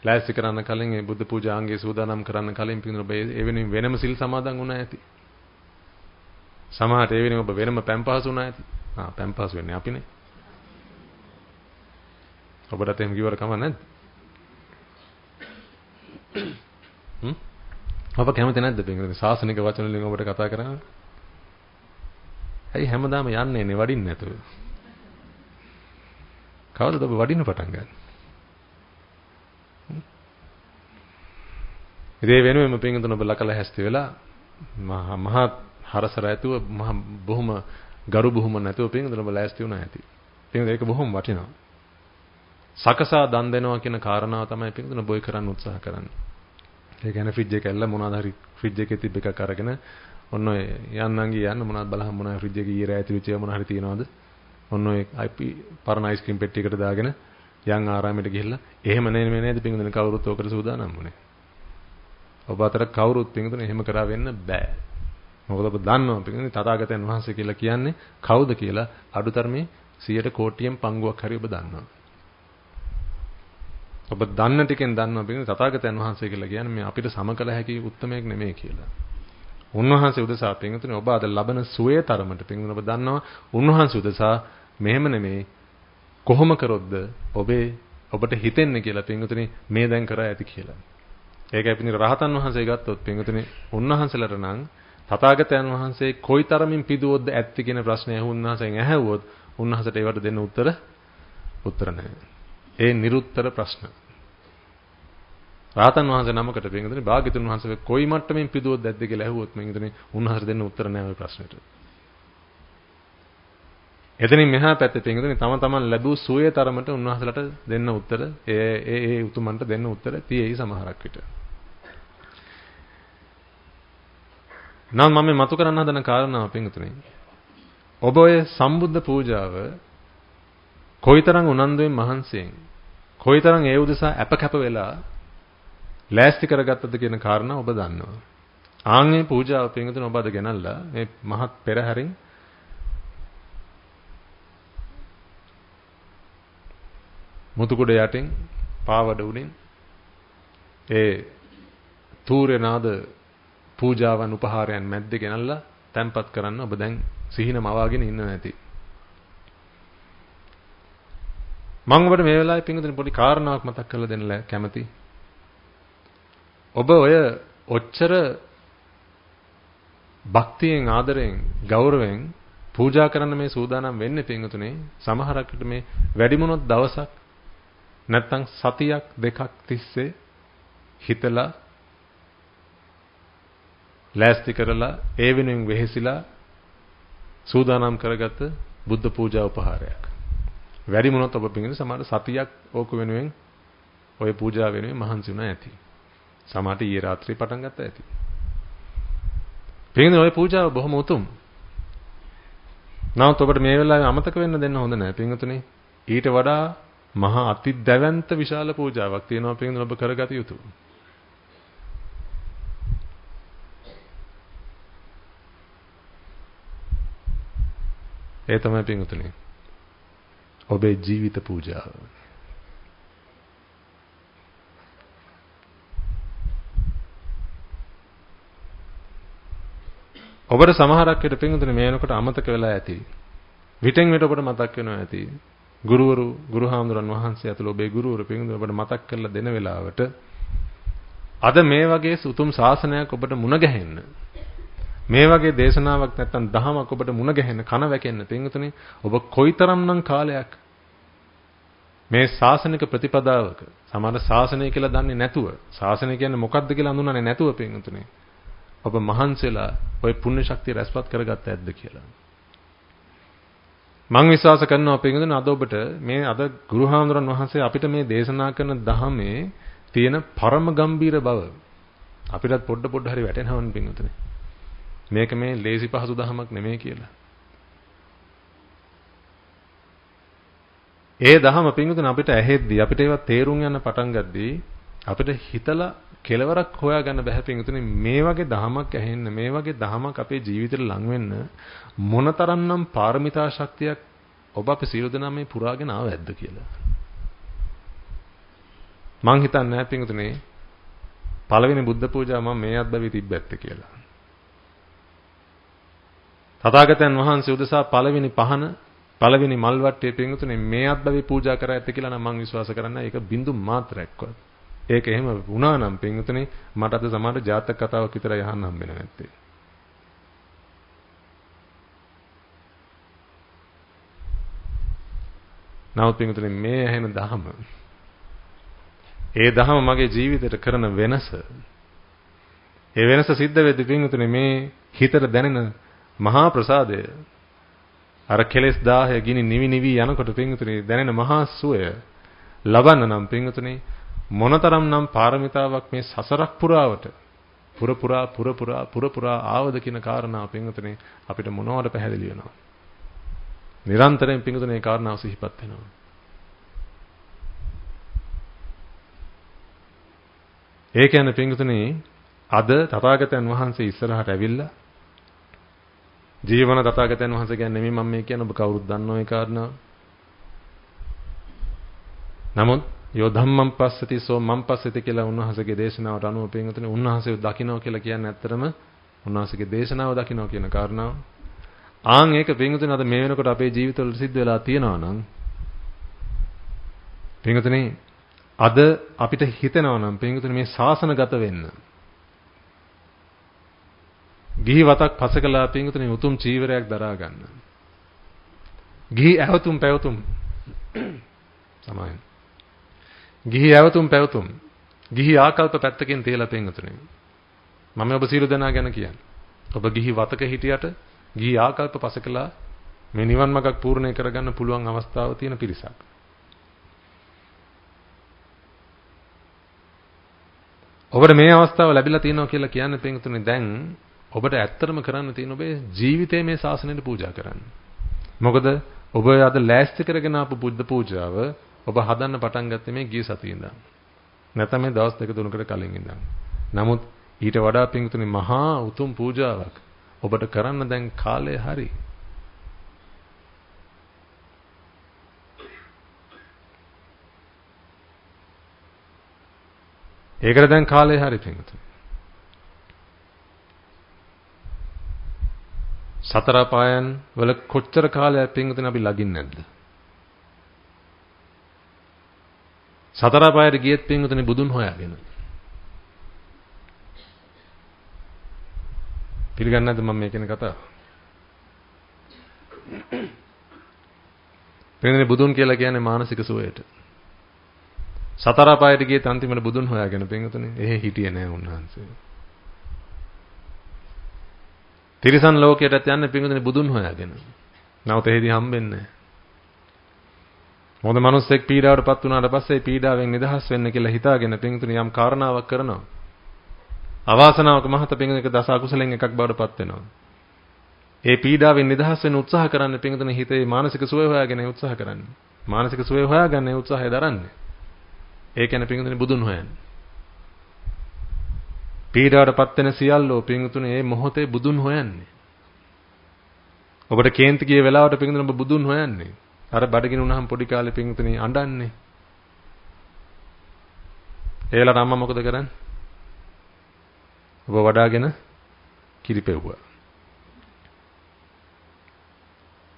A: ලෑස්ති කරන්න කලින් මේ බුද්ධ පූජාංගයේ සූදානම් කරන්න කලින් පින්වතුනි ඔබ ඒ වෙනුවෙන් වෙනම සිල් සමාදන් වුණා ඇති. සමහරට ඒ වෙනුවෙන් ඔබ වෙනම පැම්පහසු වුණා ඇති. පැම්පහසු වෙන්නේ අපිනේ. ඔබට එහෙම කිව්වට කමක් නැද්ද? ඔබ කැමති නැද්ද පින්වතුනි සාසනික වචන වලින් ඔබට කතා කරන්න? ඇයි හැමදාම යන්නේ නේ වඩින්න නැතුව? කවදද ඔබ වඩින්න පටන් ගන්නේ? ඉතින් වෙනුවෙම පින්වතුනි ඔබ ලකල හැස්ති වෙලා මහා හරසර ඇතුව බොහොම ගරු බුහුම නැතුව පින්වතුනි ඔබ ලෑස්ති වුණා ඇති. පින්වතුනි ඒක බොහොම වටිනවා. සකසා දන් දෙනවා කියන කාරණාව තමයි පින්වතුනි බොයි කරන්න උත්සාහ කරන්නේ. ඒ කියන්නේ ෆ්‍රිජ් එක ඇල්ල මොනවාද හරි ෆ්‍රිජ් එකේ තිබ්බ එකක් අරගෙන ඔන්න ඔය යන්නන්ගේ යන්න මොනවද බලහම් මොනවද ෆ්‍රිජ් එකේ ඊයේ රැ ඇතුළේ මොන හරි තියනවද? ඔන්න ඔය පරණ අයිස්ක්‍රීම් පෙට්ටියකට දාගෙන යන් ආරාමයට ගිහිල්ලා එහෙම නෙමෙයි නේද පින්වතුනි කවුරුත් ඔකට සූදානම් වුණේ. ඔබ අතර කවුරුත් පින්වතුනි එහෙම කරා වෙන්න බෑ. මොකද ඔබ දන්නවා පින්වතුනි තථාගතයන් වහන්සේ කියලා කියන්නේ කවුද කියලා අඩුතරමේ 100 කෝටියෙන් පංගුවක් හරි ඔබ දන්නවා. ඔබ දන්න ටිකෙන් දන්නවා පින්වතුනි තථාගතයන් වහන්සේ කියලා කියන්නේ මේ අපිට සමකල හැකි උත්මයෙක් නෙමෙයි කියලා. උන්වහන්සේ උදෙසා පින්වතුනි ඔබ අද ලබන සුවේ තරමට පින්වතුනි ඔබ දන්නවා උන්වහන්සේ උදෙසා මෙහෙම නෙමෙයි කොහොම කරොත්ද ඔබට හිතෙන්නේ කියලා පින්වතුනි මේ දැන් කරා ඇති කියලා. ඒකයි පින්වතුනි රහතන් වහන්සේ ගත්තොත් පින්වතුනි උන්වහන්සේලාට නම් තථාගතයන් වහන්සේ කොයිතරමින් පිදුවොත්ද ඇත්ති කියන ප්‍රශ්නය උන්වහන්සේගෙන් ඇහැවුවොත් උන්වහන්සේට ඒවට දෙන්න උත්තර නැහැ. ඒ නිරුත්තර ප්‍රශ්න. රාතන් වහන්සේ නමකට පින්වතුනි භාග්‍යතුන් වහන්සේ කොයි මට්ටමින් පිදුවොත් ඇද්ද කියලා ඇහුවොත් පින්වතුනි උන්වහන්සේ දෙන්න උත්තර නැහැ ওই ප්‍රශ්නෙට. එතනින් මෙහා පැත්තේ පින්වතුනි තමන් ලැබූ සුවේ තරමට උන්වහන්සේලාට දෙන්න උත්තර ඒ උතුමන්ට දෙන්න උත්තර තියෙයි සමහරක් විට. නම් මම මතු කරන්න හදන කාරණාව පින්වතුනි ඔබ ඔය සම්බුද්ධ පූජාව කොයිතරම් උනන්දුවෙන් මහන්සියෙන් කොයිතරම් ඒ උදෙසා අපකැප වෙලා ලෑස්ති කරගත්තද කියන කාරණා ඔබ දන්නවා. ආන්ගේ පූජාව පින්වතුනි ඔබ අද ගෙනල්ලා මේ මහත් පෙරහැරින් මුතුකුඩ යටින් පාවඩ උඩින් ඒ තූර්යනාද පූජාවන් උපහාරයන් මැද්දේ ගෙනල්ලා තැන්පත් කරන්න ඔබ දැන් සිහින මවාගෙන ඉන්න නැති. මම ඔබට මේ වෙලාවේ පින්වතුනි පොඩි කාරණාවක් මතක් කරලා දෙන්න කැමතියි. ඔබ ඔය ඔච්චර භක්තියෙන් ආදරයෙන් ගෞරවයෙන් පූජා කරන්න මේ සූදානම් වෙන්නේ පින්වතුනි සමහරකට මේ වැඩිමුණොත් දවසක් නැත්තම් සතියක් දෙකක් තිස්සේ හිතලා ලෑස්ති කරලා ඒ වෙනුවෙන් වෙහෙසිලා සූදානම් කරගත්ත බුද්ධ පූජා උපහාරයක්. වැඩිමුණොත් ඔබ පින්වතුනි සමහර සතියක් ඕක වෙනුවෙන් ඔය පූජා වෙනුවෙන් මහන්සි වුණා ඇති. සමහරට ඊයේ රාත්‍රියේ පටන් ගත්තා ඇති. පින්වතුනි ඔය පූජාව බොහොම උතුම්. නමුත් ඔබට මේ වෙලාවේ අමතක වෙන්න දෙන්න හොඳ නැහැ පින්වතුනි. ඊට වඩා මහා අති දැවැන්ත විශාල පූජාවක් තියෙනවා පින්වතුනි ඔබ කරගත යුතු. ඒ තමයි පින්වතුනි ඔබේ ජීවිත පූජාව. ඔබට සමහරක් විට පින්වතුනි මේ වෙනකොට අමතක වෙලා ඇති. විටෙන් විට ඔබට මතක් වෙනවා ඇති. ගුරුවරු, ගුරුහාමුදුරන් වහන්සේ ඇතුළු ඔබේ ගුරුවරු පින්වතුනි ඔබට මතක් කරලා දෙන වෙලාවට අද මේ වගේ උතුම් ශාසනයක් ඔබට මුණ ගැහෙන්න, මේ වගේ දේශනාවක් නැත්තම් දහමක් ඔබට මුණ ගැහෙන්න, කන වැකෙන්න පින්වතුනි ඔබ කොයිතරම්නම් කාලයක් මේ ශාසනික ප්‍රතිපදාවක සමහර ශාසනය කියලා දන්නේ නැතුව, ශාසනය කියන්නේ මොකක්ද කියලා හඳුනන්නේ නැතුව පින්වතුනි ඔබ මහන්සිලා ওই පුණ්‍ය ශක්තිය රැස්පත් කරගත්ත ඇද්ද කියලා. මම විශ්වාස කරනවා පින්වතුනි අද ඔබට මේ අද ගුරුහාමුදුරන් වහන්සේ අපිට මේ දේශනා කරන ධහමේ තියෙන පරම ගම්බීර බව අපිටත් පොඩ හරි වැටෙනවනේ පින්වතුනි. මේක මේ ලේසි පහසු ධහමක් නෙමෙයි කියලා. ඒ ධහම පින්වතුනි අපිට ඇහෙද්දී අපිට ඒවා තේරුම් යන පටන් ගද්දී අපිට හිතලා කෙලවරක් හොයාගන්න බැහැ පින්වතුනි මේ වගේ ධහමක් ඇහෙන්න, මේ වගේ ධහමක් අපේ ජීවිතේට ලං වෙන්න මොනතරම්නම් පාරමිතා ශක්තියක් ඔබ අපේ සියලු දෙනා මේ පුරාගෙන ආවැද්ද කියලා. මං හිතන්නේ නැහැ පින්වතුනි පළවෙනි බුද්ධ පූජාව මම මේ අත්බැවි තිබ්බැත්ත කියලා. තථාගතයන් වහන්සේ උදෙසා පළවෙනි පහන, පළවෙනි මල් වට්ටිය පින්වතුනි මේ අත්බැවි පූජා කරා ඇත්ත කියලා නම් මං විශ්වාස කරන්නේ ඒක බින්දු මාත්‍රයක්වත්. ඒක එහෙම වුණා නම් පින්වතුනි මට අද සමහර ජාතක කතාවක් විතරයි අහන්න හම්බෙන්නේ නැත්තේ. නමුත් පින්වතුනි මේ ඇහෙන ධහම, ඒ ධහම මගේ ජීවිතයට කරන වෙනස, ඒ වෙනස සිද්ධ වෙද්දී පින්වතුනි මේ හිතට දැනෙන මහා ප්‍රසාදය, අර කෙලෙස් 1000 ගිනි නිවි යනකොට පින්වතුනි දැනෙන මහා සුවය ලබන්න නම් පින්වතුනි මොනතරම් නම් පාරමිතාවක් මේ සසරක් පුරාවට පුර පුරා ආවද කියන කාරණාව පින්වතුනි අපිට මොනවද පැහැදිලි වෙනවා. නිරන්තරයෙන් පින්වතුනි මේ කාරණාව සිහිපත් වෙනවා. ඒ කියන්නේ පින්වතුනි අද තථාගතයන් වහන්සේ ඉස්සරහට ඇවිල්ලා ජීවන තථාගතයන් වහන්සේ කියන්නේ නෙමෙයි මම මේ කියන්නේ ඔබ කවුරුත් දන්නෝ ඒ කාරණාව. නමුත් යෝ ධම්මං පස්සති සෝ මං පස්සති කියලා උන්වහන්සේගේ දේශනාවට අනුව පින්වතුනි උන්වහන්සේ දකින්න කියලා කියන්නේ ඇත්තටම උන්වහන්සේගේ දේශනාව දකින්න කියන කාරණාව. ආන් ඒක පින්වතුනි අද මේ වෙනකොට අපේ ජීවිතවල සිද්ධ වෙලා තියෙනවා නම් පින්වතුනි අද අපිට හිතෙනවා නම් පින්වතුනි මේ ශාසනගත වෙන්න ගිහි වතක් පසකලා පින්වතුනි උතුම් චීවරයක් දරා ගන්න. ගිහි ඇවතුම් පැවතුම් සමායන්. ගිහි ඇවතුම් පැවතුම් ගිහි ආකල්ප පැත්තකින් තියලා පින්වතුනි මම ඔබ සියලු දෙනා ගැන කියන්නේ. ඔබ ගිහි වතක හිටියට ගිහි ආකල්ප පසකලා මේ නිවන් මාර්ගක් පූර්ණේ කරගන්න පුළුවන් අවස්ථාව තියෙන පිරිසක්. ඔබට මේ අවස්ථාව ලැබිලා තියෙනවා කියලා කියන්නේ පින්වතුනි දැන් ඔබට ඇත්තටම කරන්න තියෙන ඔබේ ජීවිතේ මේ ශාසනයට පූජා කරන්න. මොකද ඔබ අද ලෑස්ති කරගෙන ආපු බුද්ධ පූජාව ඔබ හදන්න පටන් ගත්තේ මේ ගිය සතියේ ඉඳන්. නැත්නම් මේ දවස් 2-3කට කලින් ඉඳන්. නමුත් ඊට වඩා පින්වතුනි මහා උතුම් පූජාවක් ඔබට කරන්න දැන් කාලය හරි. ඒකට දැන් කාලය හරි පින්වතුනි. සතර පායන් වල කොච්චර කාලයක් පින්වතුනි අපි ලගින්නේ නැද්ද? සතර පායට ගියත් පින්වතුනි බුදුන් හොයාගෙන. පිළිගන්නේ නැද්ද මම මේ කියන කතාව? පින්වතුනි බුදුන් කියලා කියන්නේ මානසික සුවයට. සතර පායට ගියත් අන්තිමට බුදුන් හොයාගෙන පින්වතුනි එහෙ හිටියේ නෑ උන්වහන්සේ. තිරිසන් ලෝකයටත් යන්නේ පින්වතුනි බුදුන් හොයාගෙන. නැවත එහෙදි හම්බෙන්නේ නෑ. මොකද මිනිස්සෙක් පීඩාවටපත් වුණාට පස්සේ පීඩාවෙන් නිදහස් වෙන්න කියලා හිතාගෙන පින්වතුනි යම් කාරණාවක් කරනවා. අවාසනාවක මහත පින්වතුනි දස අකුසලෙන් එකක් බවටපත් වෙනවා. ඒ පීඩාවෙන් නිදහස් වෙන්න උත්සාහ කරන්න පින්වතුනි හිතේ මානසික සුවය හොයාගෙන උත්සාහ කරන්නේ. මානසික සුවය හොයාගන්න උත්සාහය දරන්නේ. ඒ කියන්නේ පින්වතුනි බුදුන් හොයන්නේ. පීඩාවටපත් වෙන සියල්ලෝ පින්වතුනි මේ මොහොතේ බුදුන් හොයන්නේ. ඔබට කේන්ති ගිය වෙලාවට පින්තුනේ ඔබ බුදුන් හොයන්නේ. අර බඩගිනි වුණාම පොඩි කාලේ පින්තුනේ අඬන්නේ. ඒලා අම්මා මොකද කරන්නේ? ඔබ වඩාගෙන කිරිපෙව්වා.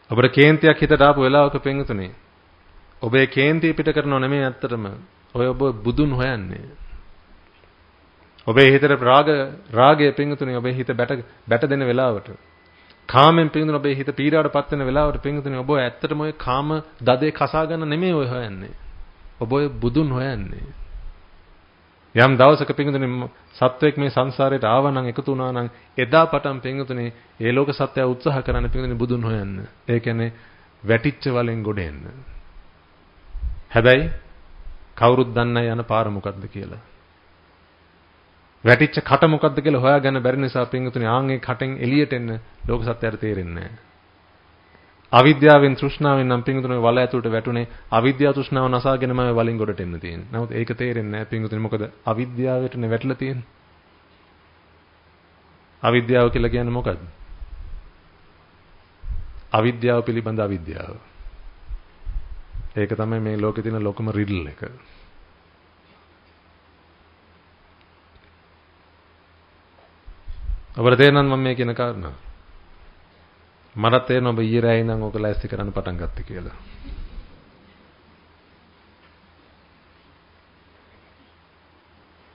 A: ඔබට කේන්තියක් හිතට ආපු වෙලාවක පින්තුනේ ඔබේ කේන්තිය පිට කරනව නෙමෙයි ඇත්තටම. ඔබ බුදුන් හොයන්නේ. ඔබේ හිතේ රාගය පින්තුනේ ඔබේ හිත බැට දෙන වෙලාවට කාමෙන් පින්තුනේ ඔබේ හිත පීඩාවටපත් වෙන වෙලාවට පින්තුනේ ඔබ ඇත්තටම ඔය කාම දදේ කසා ගන්න නෙමෙයි ඔය හොයන්නේ. ඔබ ඔය බුදුන් හොයන්නේ. යම් දවසක පින්තුනේ සත්වයක් මේ සංසාරයට ආවා නම් එකතු වුණා නම් එදා පටන් පින්තුනේ ඒ ලෝක සත්‍යය උත්සාහ කරන්න පින්තුනේ බුදුන් හොයන්න. ඒ කියන්නේ වැටිච්ච වලෙන් ගොඩ එන්න. හැබැයි කවුරුත් දන්නේ යන පාර මොකද්ද කියලා. වැටිච්ච කට මොකද්ද කියලා හොයාගන්න බැරි නිසා පින්තුනේ ආන්ගේ කටෙන් එළියට එන්න ලෝක සත්‍යයට තේරෙන්නේ නැහැ. අවිද්‍යාවෙන් තෘෂ්ණාවෙන් නම් පින්තුනේ වල ඇතුළට වැටුනේ අවිද්‍යාව තෘෂ්ණාව නසාගෙනම වලින් ගොඩට එන්න තියෙන්නේ. නමුත් ඒක තේරෙන්නේ නැහැ පින්තුනේ මොකද අවිද්‍යාවටනේ වැටලා තියෙන්නේ. අවිද්‍යාව කියලා කියන්නේ මොකද්ද? අවිද්‍යාව පිළිබඳ අවිද්‍යාව. ඒක තමයි මේ ලෝකේ තියෙන ලොකම රිඩල් එක. ඔබට තේරෙනවද මම මේ කියන කාරණා? මට තේරෙනවා ඔබ ඊයේ රෑ ඉඳන් ඕක ලෑස්ති කරන්න පටන් ගත්තේ කියලා.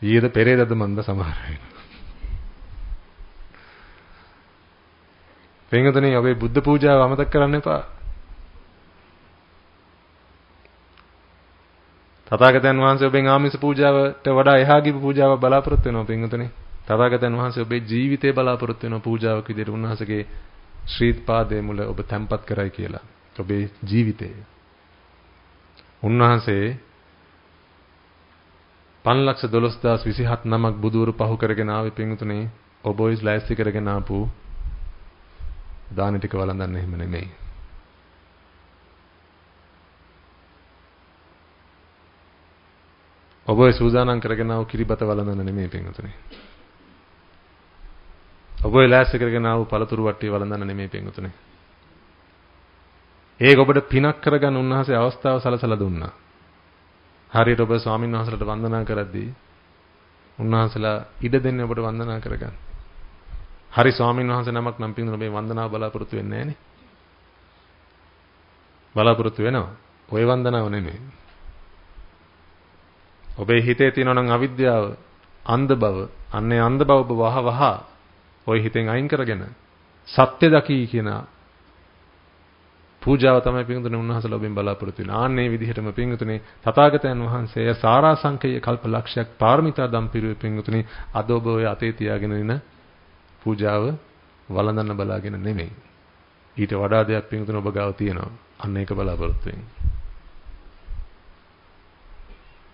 A: ඊයේද පෙරේදද මන්ද සමහර වෙලාවට. පින්වතුනි ඔබේ බුද්ධ පූජාව අමතක කරන්න එපා. තථාගතයන් වහන්සේ ඔබෙන් ආමිස පූජාවට වඩා එහා ගිහපු පූජාවක් බලාපොරොත්තු වෙනවා පින්වතුනි. තථාගතයන් වහන්සේ ඔබේ ජීවිතේ බලාපොරොත්තු වෙන පූජාවක් විදිහට උන්වහන්සේගේ ශ්‍රීත් පාදයේ මුල ඔබ තැම්පත් කරයි කියලා. ඔබේ ජීවිතේ. උන්වහන්සේ 512027 නමක් බුදුවරු පහු කරගෙන ආවේ පින්වතුනි ඔබ ඔය ලෑස්ති කරගෙන ආපු දාන ටික වළඳන්න එහෙම නෙමෙයි. ඔබ ඔය සූදානම් කරගෙන ආව කිරිබත වළඳන්න නෙමෙයි පින්වතුනි. ඔබ ඔය ලෑස්ති කරගෙන ආව පළතුරු වට්ටිය වළඳන්න නෙමෙයි පින්වතුනි. ඒක ඔබට පිනක් කරගන්න උන්වහන්සේ අවස්ථාව සලසලා දුන්නා. හරියට ඔබ ස්වාමීන් වහන්සේලාට වන්දනා කරද්දී උන්වහන්සේලා ඉඩ දෙන්නේ ඔබට වන්දනා කරගන්න. හරි ස්වාමීන් වහන්සේ නමක් නම් පින්වතුනි ඔබේ වන්දනාව බලාපොරොත්තු වෙන්නේ නැහනේ. බලාපොරොත්තු වෙනවා. ඔය වන්දනාව නෙමෙයි. ඔබේ හිතේ තියෙනවා නම් අවිද්‍යාව, අන්ධ බව, අන්නේ අන්ධ බව ඔබ වහ ඔය හිතෙන් අයින් කරගෙන සත්‍ය දකී කියන පූජාව තමයි පින්වතුනි උන්වහන්සේලා ඔබෙන් බලාපොරොත්තු වෙන. ආන්නේ විදිහටම පින්වතුනි තථාගතයන් වහන්සේ සාරාංශකයේ කල්ප ලක්ෂයක් පාරමිතා දම් පිරුවේ පින්වතුනි අද ඔබ ඔය අතේ තියාගෙන ඉන පූජාව වළඳන්න බලාගෙන නෙමෙයි. ඊට වඩා දෙයක් පින්වතුනි ඔබ ගාව තියෙනවා. අන්න ඒක බලාපොරොත්තු වෙන්න.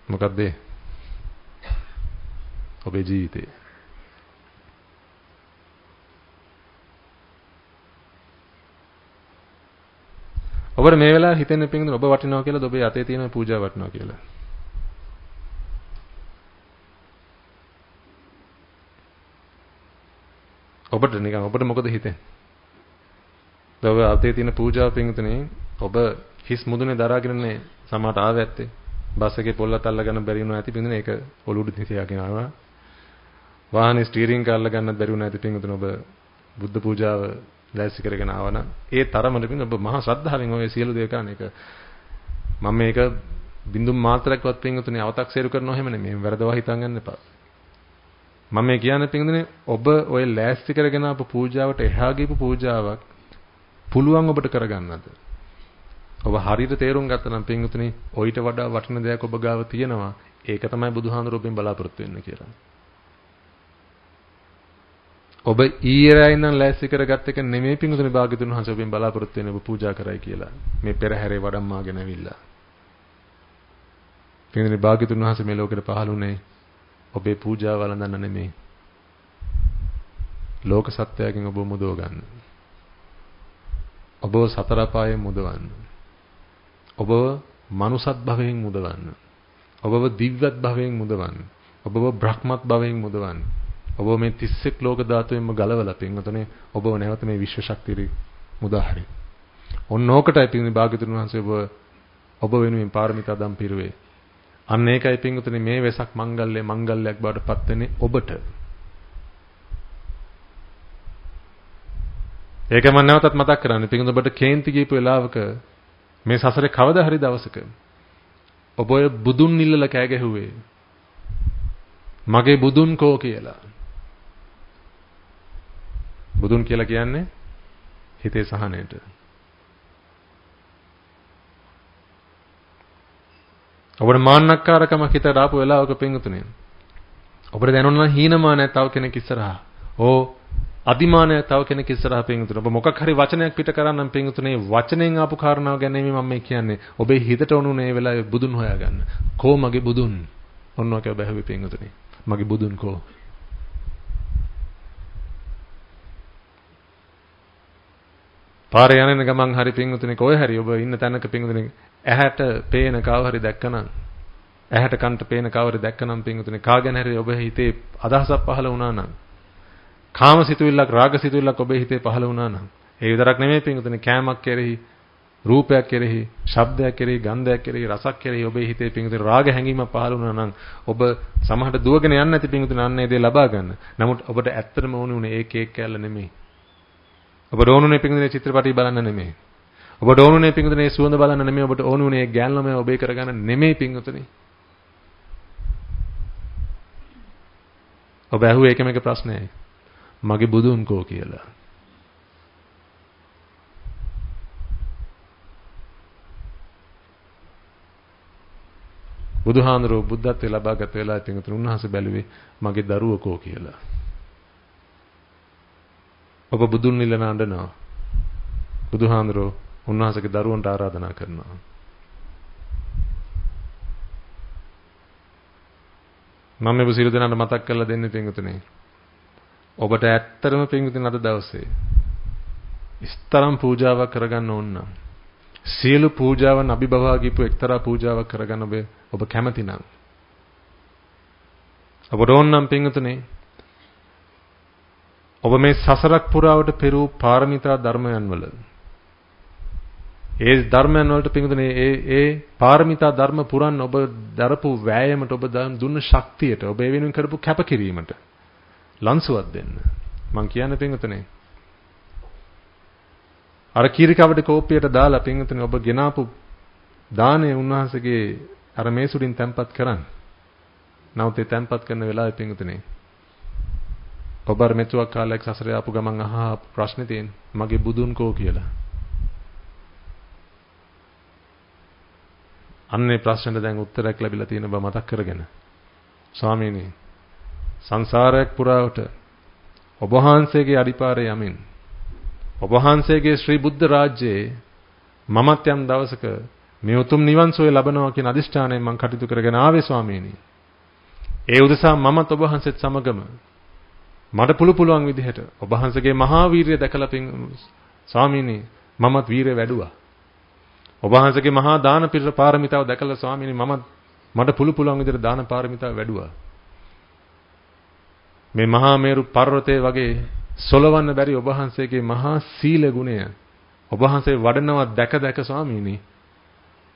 A: මොකක්ද ඔබේ ජීවිතේ? ඔබට මේ වෙලාවේ හිතෙන්නේ පින්වතුනි ඔබ වටිනවා කියලාද ඔබේ අතේ තියෙන පූජාව වටිනවා කියලා? ඔබට මොකද හිතෙන්නේ? ඔබ අතේ තියෙන පූජාව පින්වතුනි ඔබ හිස් මුදුනේ දරාගෙනනේ සමාට ආවේ ඇත්තේ. බස් එකේ පොල්ලත් අල්ලගන්න බැරි වුණා ඇති පින්වතුනි ඒක ඔලුවට තියාගෙන ආවා. වාහනේ ස්ටියරින් එක අල්ලගන්නත් බැරි වුණා ඇති පින්වතුනි ඔබ බුද්ධ පූජාව ලෑස්ති කරගෙන ආවනම් ඒ තරමට පින්වතුනි ඔබ මහා ශ්‍රද්ධාවෙන් ඔය සියලු දේ කරන එක මම මේක බින්දු මාත්‍රයක්වත් පින්වතුනි අව탁සේරු කරනවා එහෙම නෙමෙයි වැරදවා හිතන් ගන්න එපා. මම මේ කියන්නේ පින්වතුනි ඔබ ඔය ලෑස්ති කරගෙන ආපු පූජාවට එහා ගිහපු පූජාවක් පුළුවන් ඔබට කරගන්නද? ඔබ හරියට තේරුම් ගත්තා නම් පින්වතුනි ඔయిత වඩා වටින දෙයක් ඔබ ගාව තියෙනවා. ඒක තමයි බුදුහාමුදුරුවෝ ඔබෙන් බලාපොරොත්තු වෙන්නේ කියලා. ඔබ ඊයේ ඉඳන් ලෑස්ති කරගත්ත එක නෙමෙයි පින්වතුනි භාග්‍යතුන් වහන්සේ ඔබෙන් බලාපොරොත්තු වෙන්නේ ඔබ පූජා කරයි කියලා. මේ පෙරහැරේ වඩම්මාගෙන ඇවිල්ලා. පින්වතුනි භාග්‍යතුන් වහන්සේ මේ ලෝකෙට පහළුනේ ඔබේ පූජාව වළඳන්න නෙමෙයි. ලෝක සත්‍යයෙන් ඔබ මුදව ගන්න. ඔබව සතර පායෙන් මුදවන්න. ඔබව මනුසත් භවයෙන් මුදවන්න. ඔබව දිව්‍යත් භවයෙන් මුදවන්න. ඔබව බ්‍රහ්මත් භවයෙන් මුදවන්න. ඔබ මේ 31 ලෝක ධාතුවෙන්ම ගලවලා පින්වතුනි ඔබව නැවත මේ විශ්ව ශක්තිය මුදාහරි. ඔන්න ඕකටයි පින්වතුනි භාග්‍යතුන් වහන්සේ ඔබ වෙනුවෙන් පාරමිතා දම් පිරුවේ. අන්න ඒකයි පින්වතුනි මේ වෙසක් මංගල්‍යයක් බවට පත් වෙන්නේ ඔබට. ඒක මම නැවතත් මතක් කරන්නේ පින්වතුනි ඔබට කේන්ති කියපු වෙලාවක මේ සසරේ කවදා හරි දවසක ඔබ ඔය බුදුන් නිල්ලලා කෑ ගැහුවේ මගේ බුදුන් කෝ කියලා. බුදුන් කියලා කියන්නේ හිතේ සහනයට. ඔබට මාන්නක්කාරකමක් හිතට ආපු වෙලාවක පින්වතුනි ඔබට දැනුණා හීනමානය තව කෙනෙක් ඉස්සරහා. අදිමානය තව කෙනෙක් ඉස්සරහා පින්වතුනි. ඔබ මොකක් හරි වචනයක් පිට කරන්නම් පින්වතුනි වචනෙන් ආපු කාරණාව ගැන මම මේ කියන්නේ. ඔබේ හිතට උණුනේ මේ වෙලාවේ බුදුන් හොයාගන්න. කෝ මගේ බුදුන්? ඔන්න ඔක බැහැවි පින්වතුනි. මගේ බුදුන් කෝ? පාරේ යන ගමන් හරි පින්වතුනි කොයි හරි ඔබ ඉන්න තැනක පින්වතුනි ඇහැට පේන කව හරි දැක්කනම් ඇහැට කන්ට පේන කව හරි දැක්කනම් පින්වතුනි කාගෙන හරි ඔබේ හිතේ අදහසක් පහළ වුණා නම් කාම සිතුවිල්ලක් රාග සිතුවිල්ලක් ඔබේ හිතේ පහළ වුණා නම් ඒ විතරක් නෙමෙයි පින්වතුනි කෑමක් කෙරෙහි රූපයක් කෙරෙහි ශබ්දයක් කෙරෙහි ගන්ධයක් කෙරෙහි රසක් කෙරෙහි ඔබේ හිතේ පින්වතුනි රාග හැඟීමක් පහළ වුණා නම් ඔබ සමහරට දුවගෙන යන්නේ නැති පින්වතුනි අන්න ඒ දේ ලබා ගන්න. නමුත් ඔබට ඇත්තටම ඕනේ ඒ කේක් කෑල්ල නෙමෙයි. ඔබට ඕනුනේ පින්වතුනි චිත්‍රපටි බලන්න නෙමෙයි. ඔබට ඕනුනේ පින්වතුනි සුවඳ බලන්න නෙමෙයි. ඔබට ඕනුනේ ගෑන්ලම ඔබේ කරගන්න නෙමෙයි පින්වතුනි. ඔබ අහුවේ එකම එක ප්‍රශ්නයයි. මගේ බුදුන් කෝ කියලා. බුදුහාඳුරෝ බුද්ධත්වයේ ලබාගත් වෙලාවේ පින්වතුනි උන්වහන්සේ බැලුවේ මගේ දරුවෝ කෝ කියලා. ඔබ බුදුන් නිලන අඬනවා. බුදුහාඳුරෝ උන්වහන්සේගේ දරුවන්ට ආරාධනා කරනවා. මම මේ සියලු දෙනාට මතක් කරලා දෙන්නේ පින්වතුනි. ඔබට ඇත්තටම පින්වතුනි අද දවසේ ඉස්තරම් පූජාවක් කරගන්න ඕන නම් සියලු පූජාවන් අභිභවා ගිපු එක්තරා පූජාවක් කරගන්න ඔබ කැමති නම් ඔබට ඕන නම් පින්වතුනි ඔබ මේ සසරක් පුරාවට පෙරූ පාරමිතා ධර්මයන් වල ඒ ධර්මයන් වලට පින්වතුනි ඒ පාරමිතා ධර්ම පුරන්න ඔබ දරපු වෑයමට ඔබ දුන්න ශක්තියට ඔබ ඒ වෙනුවෙන් කරපු කැපකිරීමට ලන්සුවක් දෙන්න. මං කියන්නේ පින්වතුනි අර කීරිකවඩ කෝප්පියට දාලා පින්වතුනි ඔබ ගෙනාපු දානේ උන්වහන්සේගේ අර මේසුරින් තැම්පත් කරන්න. නමුත් ඒ තැම්පත් කරන වෙලාවේ පින්වතුනි ඔබ අර මෙතුවක් කාලයක් සසරේ ආපු ගමන් අහා ප්‍රශ්නේ තියෙන මගේ බුදුන් කෝ කියලා. අන්නේ ප්‍රශ්නෙට දැන් උත්තරයක් ලැබිලා තියෙන බව මතක් කරගෙන ස්වාමීනි සංසාරයක් පුරාවට ඔබ වහන්සේගේ අඩිපාරේ යමින් ඔබ වහන්සේගේ ශ්‍රී බුද්ධ රාජ්‍යයේ මමත් යම් දවසක මේ උතුම් නිවන් සෝය ලබනවා කියන අදිෂ්ඨානයෙන් මම කටයුතු කරගෙන ආවේ ස්වාමීනි. ඒ උදෙසා මමත් ඔබ වහන්සේත් සමගම මට පුළුවන් විදිහට ඔබ වහන්සේගේ මහා වීරිය දැකලා ස්වාමීනි මමත් වීරිය වැඩුවා. ඔබ වහන්සේගේ මහා දාන පාරමිතාව දැකලා ස්වාමීනි මට පුළුවන් විදිහට දාන පාරමිතාව වැඩුවා. මේ මහා මේරු පර්වතයේ වගේ සොලවන්න බැරි ඔබ වහන්සේගේ මහා සීල ගුණය ඔබ වහන්සේ වඩනවා දැක ස්වාමීනි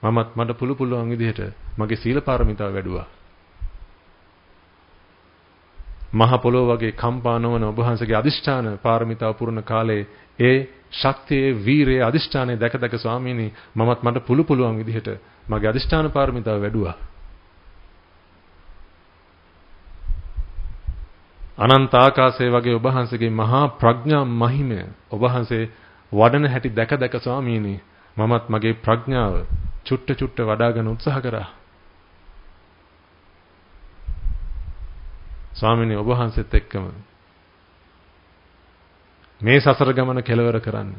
A: මට පුළුවන් විදිහට මගේ සීල පාරමිතාව වැඩුවා. මහ පොළොව වගේ කම්පා නොවන ඔබ වහන්සේගේ අදිෂ්ඨාන පාරමිතාව පුරන කාලේ ඒ ශක්තියේ වීරයේ අදිෂ්ඨානයේ දැක ස්වාමීනි මට පුළුවන් විදිහට මගේ අදිෂ්ඨාන පාරමිතාව වැඩුවා. අනන්ත ආකාශයේ වගේ ඔබ වහන්සේගේ මහා ප්‍රඥා මහිමය ඔබ වහන්සේ වඩන හැටි දැක ස්වාමීනි මගේ ප්‍රඥාව චුට්ට වඩා ගන්න උත්සාහ කරා. ස්වාමීනි ඔබ වහන්සේත් එක්කම මේ සසර ගමන කෙලවර කරන්න.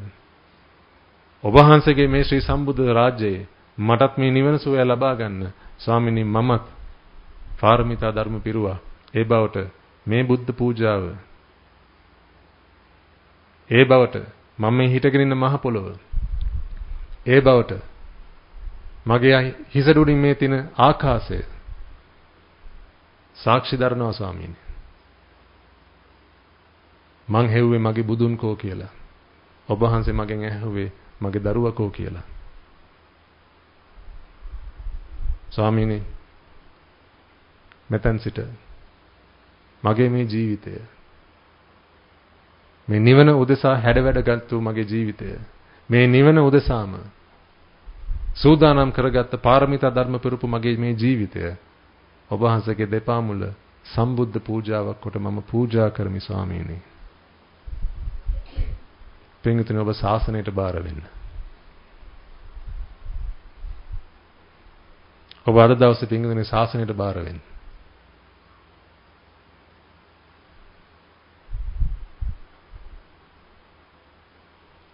A: ඔබ වහන්සේගේ මේ ශ්‍රී සම්බුද්ධ රාජ්‍යයේ මටත් මේ නිවන සුවය ලබා ගන්න ස්වාමීනි මමත් පාරමිතා ධර්ම පිරුවා. ඒ බවට මේ බුද්ධ පූජාව ඒ බවට මම මේ හිටගෙන ඉන්න මහ පොළොව ඒ බවට මගේ හිසඩුණින් මේ තින ආකාශය සාක්ෂි දරනවා ස්වාමීනි. මං හෙව්වේ මගේ බුදුන් කෝ කියලා. ඔබ වහන්සේ මගෙන් ඇහුවේ මගේ දරුවා කෝ කියලා. ස්වාමීනි මෙතෙන් සිට මගේ මේ ජීවිතය මේ නිවන උදෙසා හැඩවැඩගත්තු මගේ ජීවිතය මේ නිවන උදෙසාම සූදානම් කරගත්ත පාරමිතා ධර්ම පෙරපු මගේ මේ ජීවිතය ඔබ වහන්සේගේ දෙපා මුල සම්බුද්ධ පූජාවක් කොට මම පූජා කරමි ස්වාමීනි. පින්විතනි ඔබ ශාසනයට බාර වෙන්න. ඔබ අද දවසේ පින්විතනි ශාසනයට බාර වෙන්න.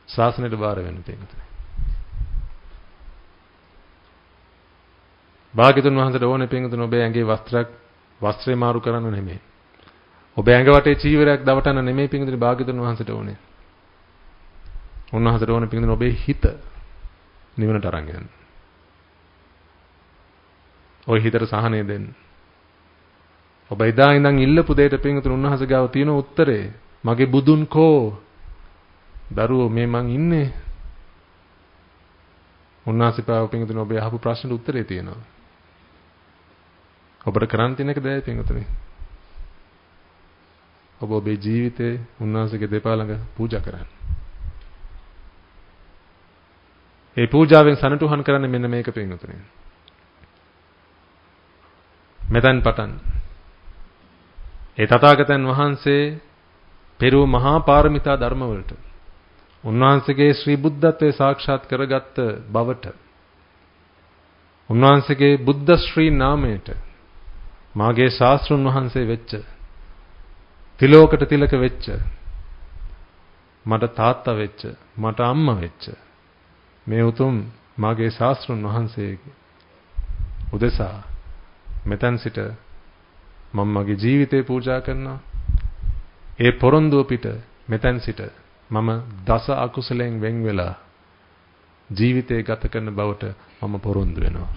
A: ශාසනයට බාර වෙන්න පින්විතනි. භාග්‍යතුන් වහන්සේට ඕනේ පින්විතනි ඔබේ ඇඟේ වස්ත්‍රය මාරු කරන්න නෙමෙයි. ඔබ ඇඟ වටේ චීවරයක් දවටන්න නෙමෙයි පින්විතනි භාග්‍යතුන් වහන්සේට ඕනේ. උන්වහන්සේට ඕනේ පින්විතනි ඔබේ හිත නිවනට අරන් යන්න. ඔය හිතට සහනය දෙන්න. ඔබ එදා ඉඳන් ඉල්ලපු දෙයට පින්විතනි උන්වහන්සේ ගාව තියෙන උත්තරේ මගේ බුදුන් කෝ දරුවෝ මේ මං ඉන්නේ. උන්වහන්සේ පාව පින්විතනි ඔබේ අහපු ප්‍රශ්නෙට උත්තරේ තියෙනවා. ඔබට කරන්න තියෙන එක දැයි පින්විතනි. ඔබ ඔබේ ජීවිතේ උන්වහන්සේගේ දෙපා ළඟ පූජා කරන්න. ඒ පූජාවෙන් සනටුහන් කරන්නේ මෙන්න මේක පින්විතනි. මෙතෙන් පටන් ඒ තථාගතයන් වහන්සේ පෙරූ මහා පාරමිතා ධර්ම වලට උන්වහන්සේගේ ශ්‍රී බුද්ධත්වයේ සාක්ෂාත් කරගත්ත බවට උන්වහන්සේගේ බුද්ධ ශ්‍රී නාමයට මාගේ ශාස්ත්‍රුන් වහන්සේ වෙච්ච තිලෝකට තිලක වෙච්ච මට තාත්තා වෙච්ච මට අම්මා වෙච්ච මේ උතුම් මාගේ ශාස්ත්‍රුන් වහන්සේගේ උදෙසා මෙතෙන් සිට මම මගේ ජීවිතේ පූජා කරනවා. ඒ පොරොන්දුව පිට මෙතෙන් සිට මම දස අකුසලෙන් වෙන් වෙලා ජීවිතේ ගත කරන බවට මම පොරොන්දු වෙනවා.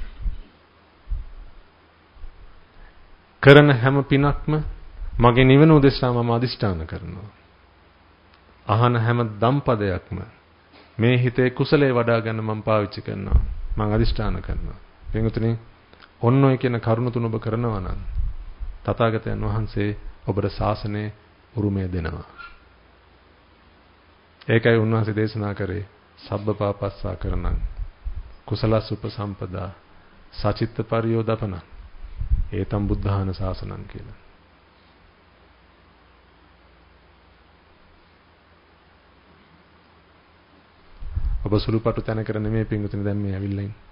A: කරන හැම පිනක්ම මගේ නිවන උදෙසා මම අදිෂ්ඨාන කරනවා. අහන හැම දම්පදයක්ම මේ හිතේ කුසලයේ වඩා ගන්න මම පාවිච්චි කරනවා. මම අදිෂ්ඨාන කරනවා. පින්වතුනි ඔන්න ඔය කියන කරුණ තුන ඔබ කරනවා නම් තථාගතයන් වහන්සේ ඔබට ශාසනයේ උරුමය දෙනවා. ඒකයි උන්වහන්සේ දේශනා කරේ සබ්බපාපස්සා කරණං කුසලස් උපසම්පදා සචිත්ත පරියෝදපන ඒතම් බුද්ධාන ශාසනං කියලා. ඔබ සුළුපටු තැන කර නෙමෙයි පින්වතුනි දැන් මේ ඇවිල්ලා ඉන්නේ.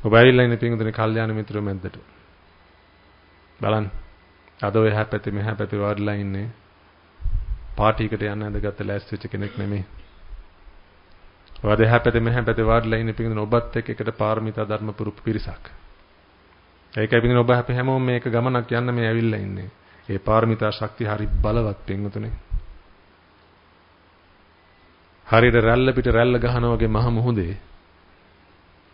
A: ඔබ ඇවිල්ලා ඉන්නේ පින්වතුනි කල්යාණ මිත්‍රයෝ මැද්දට. බලන්න. අද ඔය හැපැති මෙහා පැති වාඩිලා ඉන්නේ පාටියකට යන්න ඇඳගත්ත ලෑස්ති වෙච්ච කෙනෙක් නෙමෙයි. ඔය දෙහා පැති මෙහා පැති වාඩිලා ඉන්නේ පින්වතුනි ඔබත් එක්ක එකට පාරමිතා ධර්ම පුරුපු පිරිසක්. ඒකයි පින්වතුනි ඔබ අපි හැමෝම මේක ගමනක් යන්න මේ ඇවිල්ලා ඉන්නේ. ඒ පාරමිතා ශක්තිය හරි බලවත් පින්වතුනි. හරියට රැල්ල පිට රැල්ල ගහනවා වගේ මහ මුහුදේ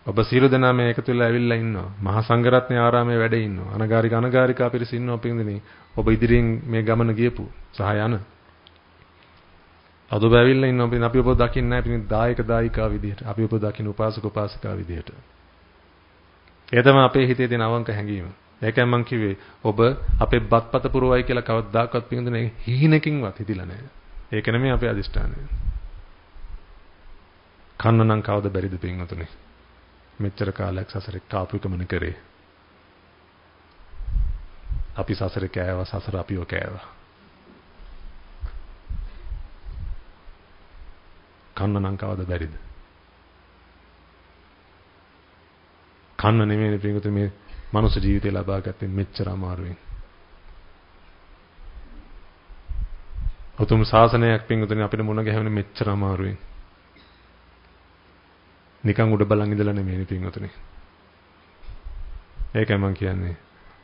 A: ඔබ සියලු දෙනා මේ එකතු වෙලා ඇවිල්ලා ඉන්නවා. මහා සංඝරත්නයේ ආරාමයේ වැඩ ඉන්නවා. අනගාരികා පිරිස ඉන්නවා පින්වතුනි. ඔබ ඉදිරියෙන් මේ ගමන ගියපු සහ යන අද ඔබ ඇවිල්ලා ඉන්නවා පින් අපි ඔබ දකින්නේ නැහැ පින් දායක දායිකා විදිහට. අපි ඔබ දකින්න උපාසක උපාසිකා විදිහට. ඒ තමයි අපේ හිතේ තියෙන අවංක හැඟීම. ඒකයි මම කිව්වේ ඔබ අපේ බත්පත පුරවයි කියලා කවදාකවත් පින්දුනේ හිහිනකින්වත් හිතිලා නැහැ. ඒක නෙමෙයි අපේ අදිෂ්ඨානය. කන්න නම් කවද බැරිද පින්වතුනි? මෙච්චර කාලයක් සසරේ කාපුකමන කරේ. අපි සසරේ කෑවා සසර අපිව කෑවා. කන්න නම් කවද බැරිද? කන්න නෙමෙයි පින්වතුනි මේ මනුස්ස ජීවිතය ලබා ගත්තේ මෙච්චර අමාරුවෙන්. උතුම් ශාසනයක් පින්වතුනි අපිට මුණ ගැහෙන්නේ මෙච්චර අමාරුවෙන්. නිකන් උඩ බලන් ඉඳලා නෙමෙයි පින්වතුනි. ඒකයි මම කියන්නේ.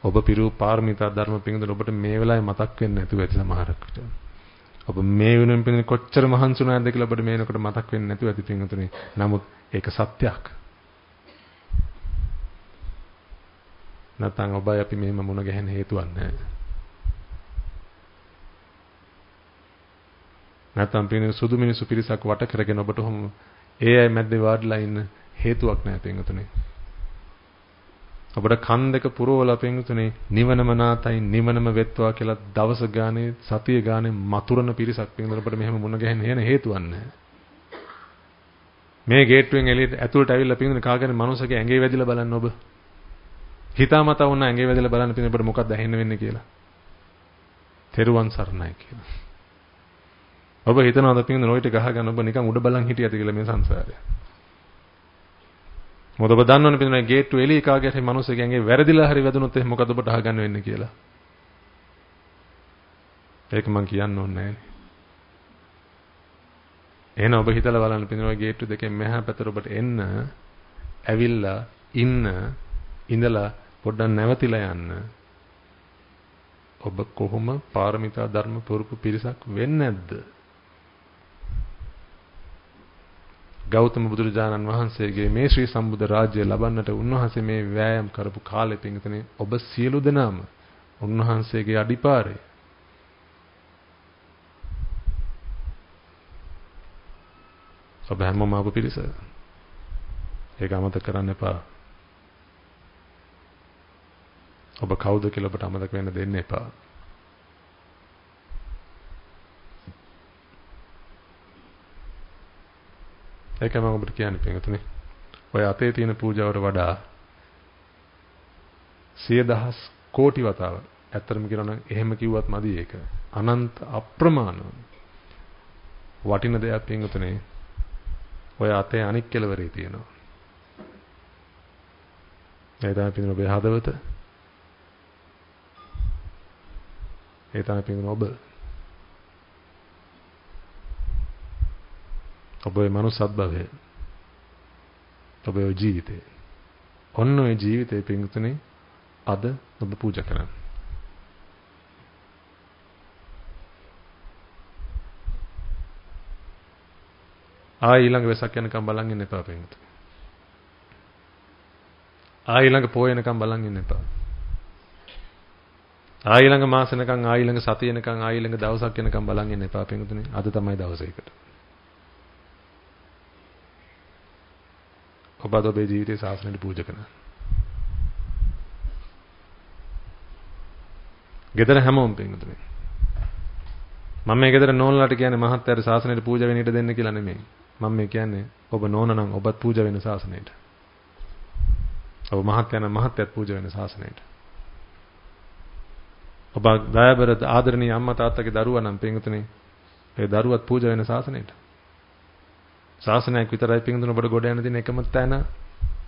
A: ඔබ පිරු පාරමිතා ධර්ම පින්වතුනි ඔබට මේ වෙලාවේ මතක් වෙන්නේ නැතුව ඇති සමහරක් විට. ඔබ මේ වෙනුවෙන් පින්වතුනි කොච්චර මහන්සි වුණාද කියලා ඔබට මේනකොට මතක් වෙන්නේ නැතුව ඇති පින්වතුනි. නමුත් ඒක සත්‍යයක්. නැත්නම් ඔබයි අපි මෙහෙම මුණ ගැහෙන්න හේතුවක් නැහැ. නැත්නම් පින සුදු මිනිසු පිරිසක් වට කරගෙන ඔබට ඔහොම ඒ අය මැද්දේ වාඩිලා ඉන්න හේතුවක් නැහැ පින්වතුනි. ඔබට කන් දෙක පුරවලා පින්වතුනි නිවනම නාතයි නිවනම වෙත්වා කියලා දවස ගානේ සතිය ගානේ මතුරන පිරිසක් පින්වතුනි ඔබට මෙහෙම මුණ ගැහෙන්න හේන හේතුවක් නැහැ. මේ ගේට්ටුවෙන් එළියට ඇතුළට ඇවිල්ලා පින්වතුනි කාගෙන මනුස්සගේ ඇඟේ වැදිලා බලන්න ඔබ. හිතාමතා වුණා ඇඟේ වැදිලා බලන්න පින්වතුනි ඔබට මොකක්ද ඇහෙන්න වෙන්නේ කියලා. තෙරුවන් සරණයි කියලා. ඔබ හිතනවාද පින්වතුනි ඔය ටික ගහගෙන ඔබ නිකන් උඩ බලන් හිටියද කියලා මේ සංසාරේ. මොකද ඔබ දන්නවනේ පින්වතුනි ගේට්ටුව එළිය කාගේ හරි මනුස්සයෙක් ඇඟේ වැරදිලා හරි වැදුනොත් එහෙනම් මොකද ඔබට අහගන්න වෙන්නේ කියලා. ඒක මං කියන්න ඕනේ නැහැ. එහෙනම් ඔබ හිතලා බලන්න පින්වතුනි ගේට්ටුව දෙකෙන් මෙහා පැත්තට ඔබට එන්න ඇවිල්ලා ඉඳලා පොඩ්ඩක් නැවතිලා යන්න. ඔබ කොහොම පාරමිතා ධර්ම පුරුපු පිරිසක් වෙන්නේ නැද්ද? ගෞතම බුදුරජාණන් වහන්සේගේ මේ ශ්‍රී සම්බුද්ධ රාජ්‍යය ලබන්නට උන්වහන්සේ මේ වෑයම් කරපු කාලෙ පින්වතුනි ඔබ සියලු දෙනාම උන්වහන්සේගේ අඩිපාරේ ඔබ හැමෝම ආපු පිරිස. ඒක අමතක කරන්න එපා. ඔබ කවුද කියලා ඔබට අමතක වෙන්න දෙන්න එපා. ඒකම ඔබට කියන්නේ පින්වතුනි. ඔය අතේ තියෙන පූජාවට වඩා 100,000 කෝටි වතාවක්. ඇත්තටම කියනවා නම් එහෙම කිව්වත් මදි ඒක. අනන්ත අප්‍රමාණ වටින දෙයක් පින්වතුනි. ඔය අතේ අනික් කෙළවරේ තියෙනවා. ඒ තමයි පින්වතුනි ඔබේ හදවත. ඒ තමයි පින්වතුනි ඔබ. ඔබේ මනුස්සත්භවය. ඔබේ ජීවිතේ. ඔන්න ඔය ජීවිතේ පින්වතුනි අද ඔබ පූජා කරන්න. ඊළඟ වෙසක් යනකම් බලන් ඉන්න එපා පින්වතුනි. ඊළඟ පොය යනකම් බලන් ඉන්න එපා. ඊළඟ මාස යනකම් ඊළඟ සතිය යනකම් ඊළඟ දවසක් යනකම් බලන් ඉන්න එපා පින්වතුනි. අද තමයි දවසේකට. ඔබ අද ඔබේ ජීවිතයේ ශාසනයට පූජා කරනවා. ගෙදර හැමෝම පින්වතුනි. මම මේ ගෙදර නෝනලාට කියන්නේ මහත්යර ශාසනයට පූජා වෙන්න ඉඩ දෙන්න කියලා නෙමෙයි. මම මේ කියන්නේ ඔබ නෝන නම් ඔබත් පූජා වෙන ශාසනයට. ඔබ මහත්ය නම් මහත්යත් පූජා වෙන ශාසනයට. ඔබ දයාබර ආදරණීය අම්මා තාත්තගේ දරුවා නම් පින්වතුනි ඒ දරුවත් පූජා වෙන ශාසනයට. ශාසනයක් විතරයි පින්වතුනි ඔබට ගොඩ යන දින එකම තැන.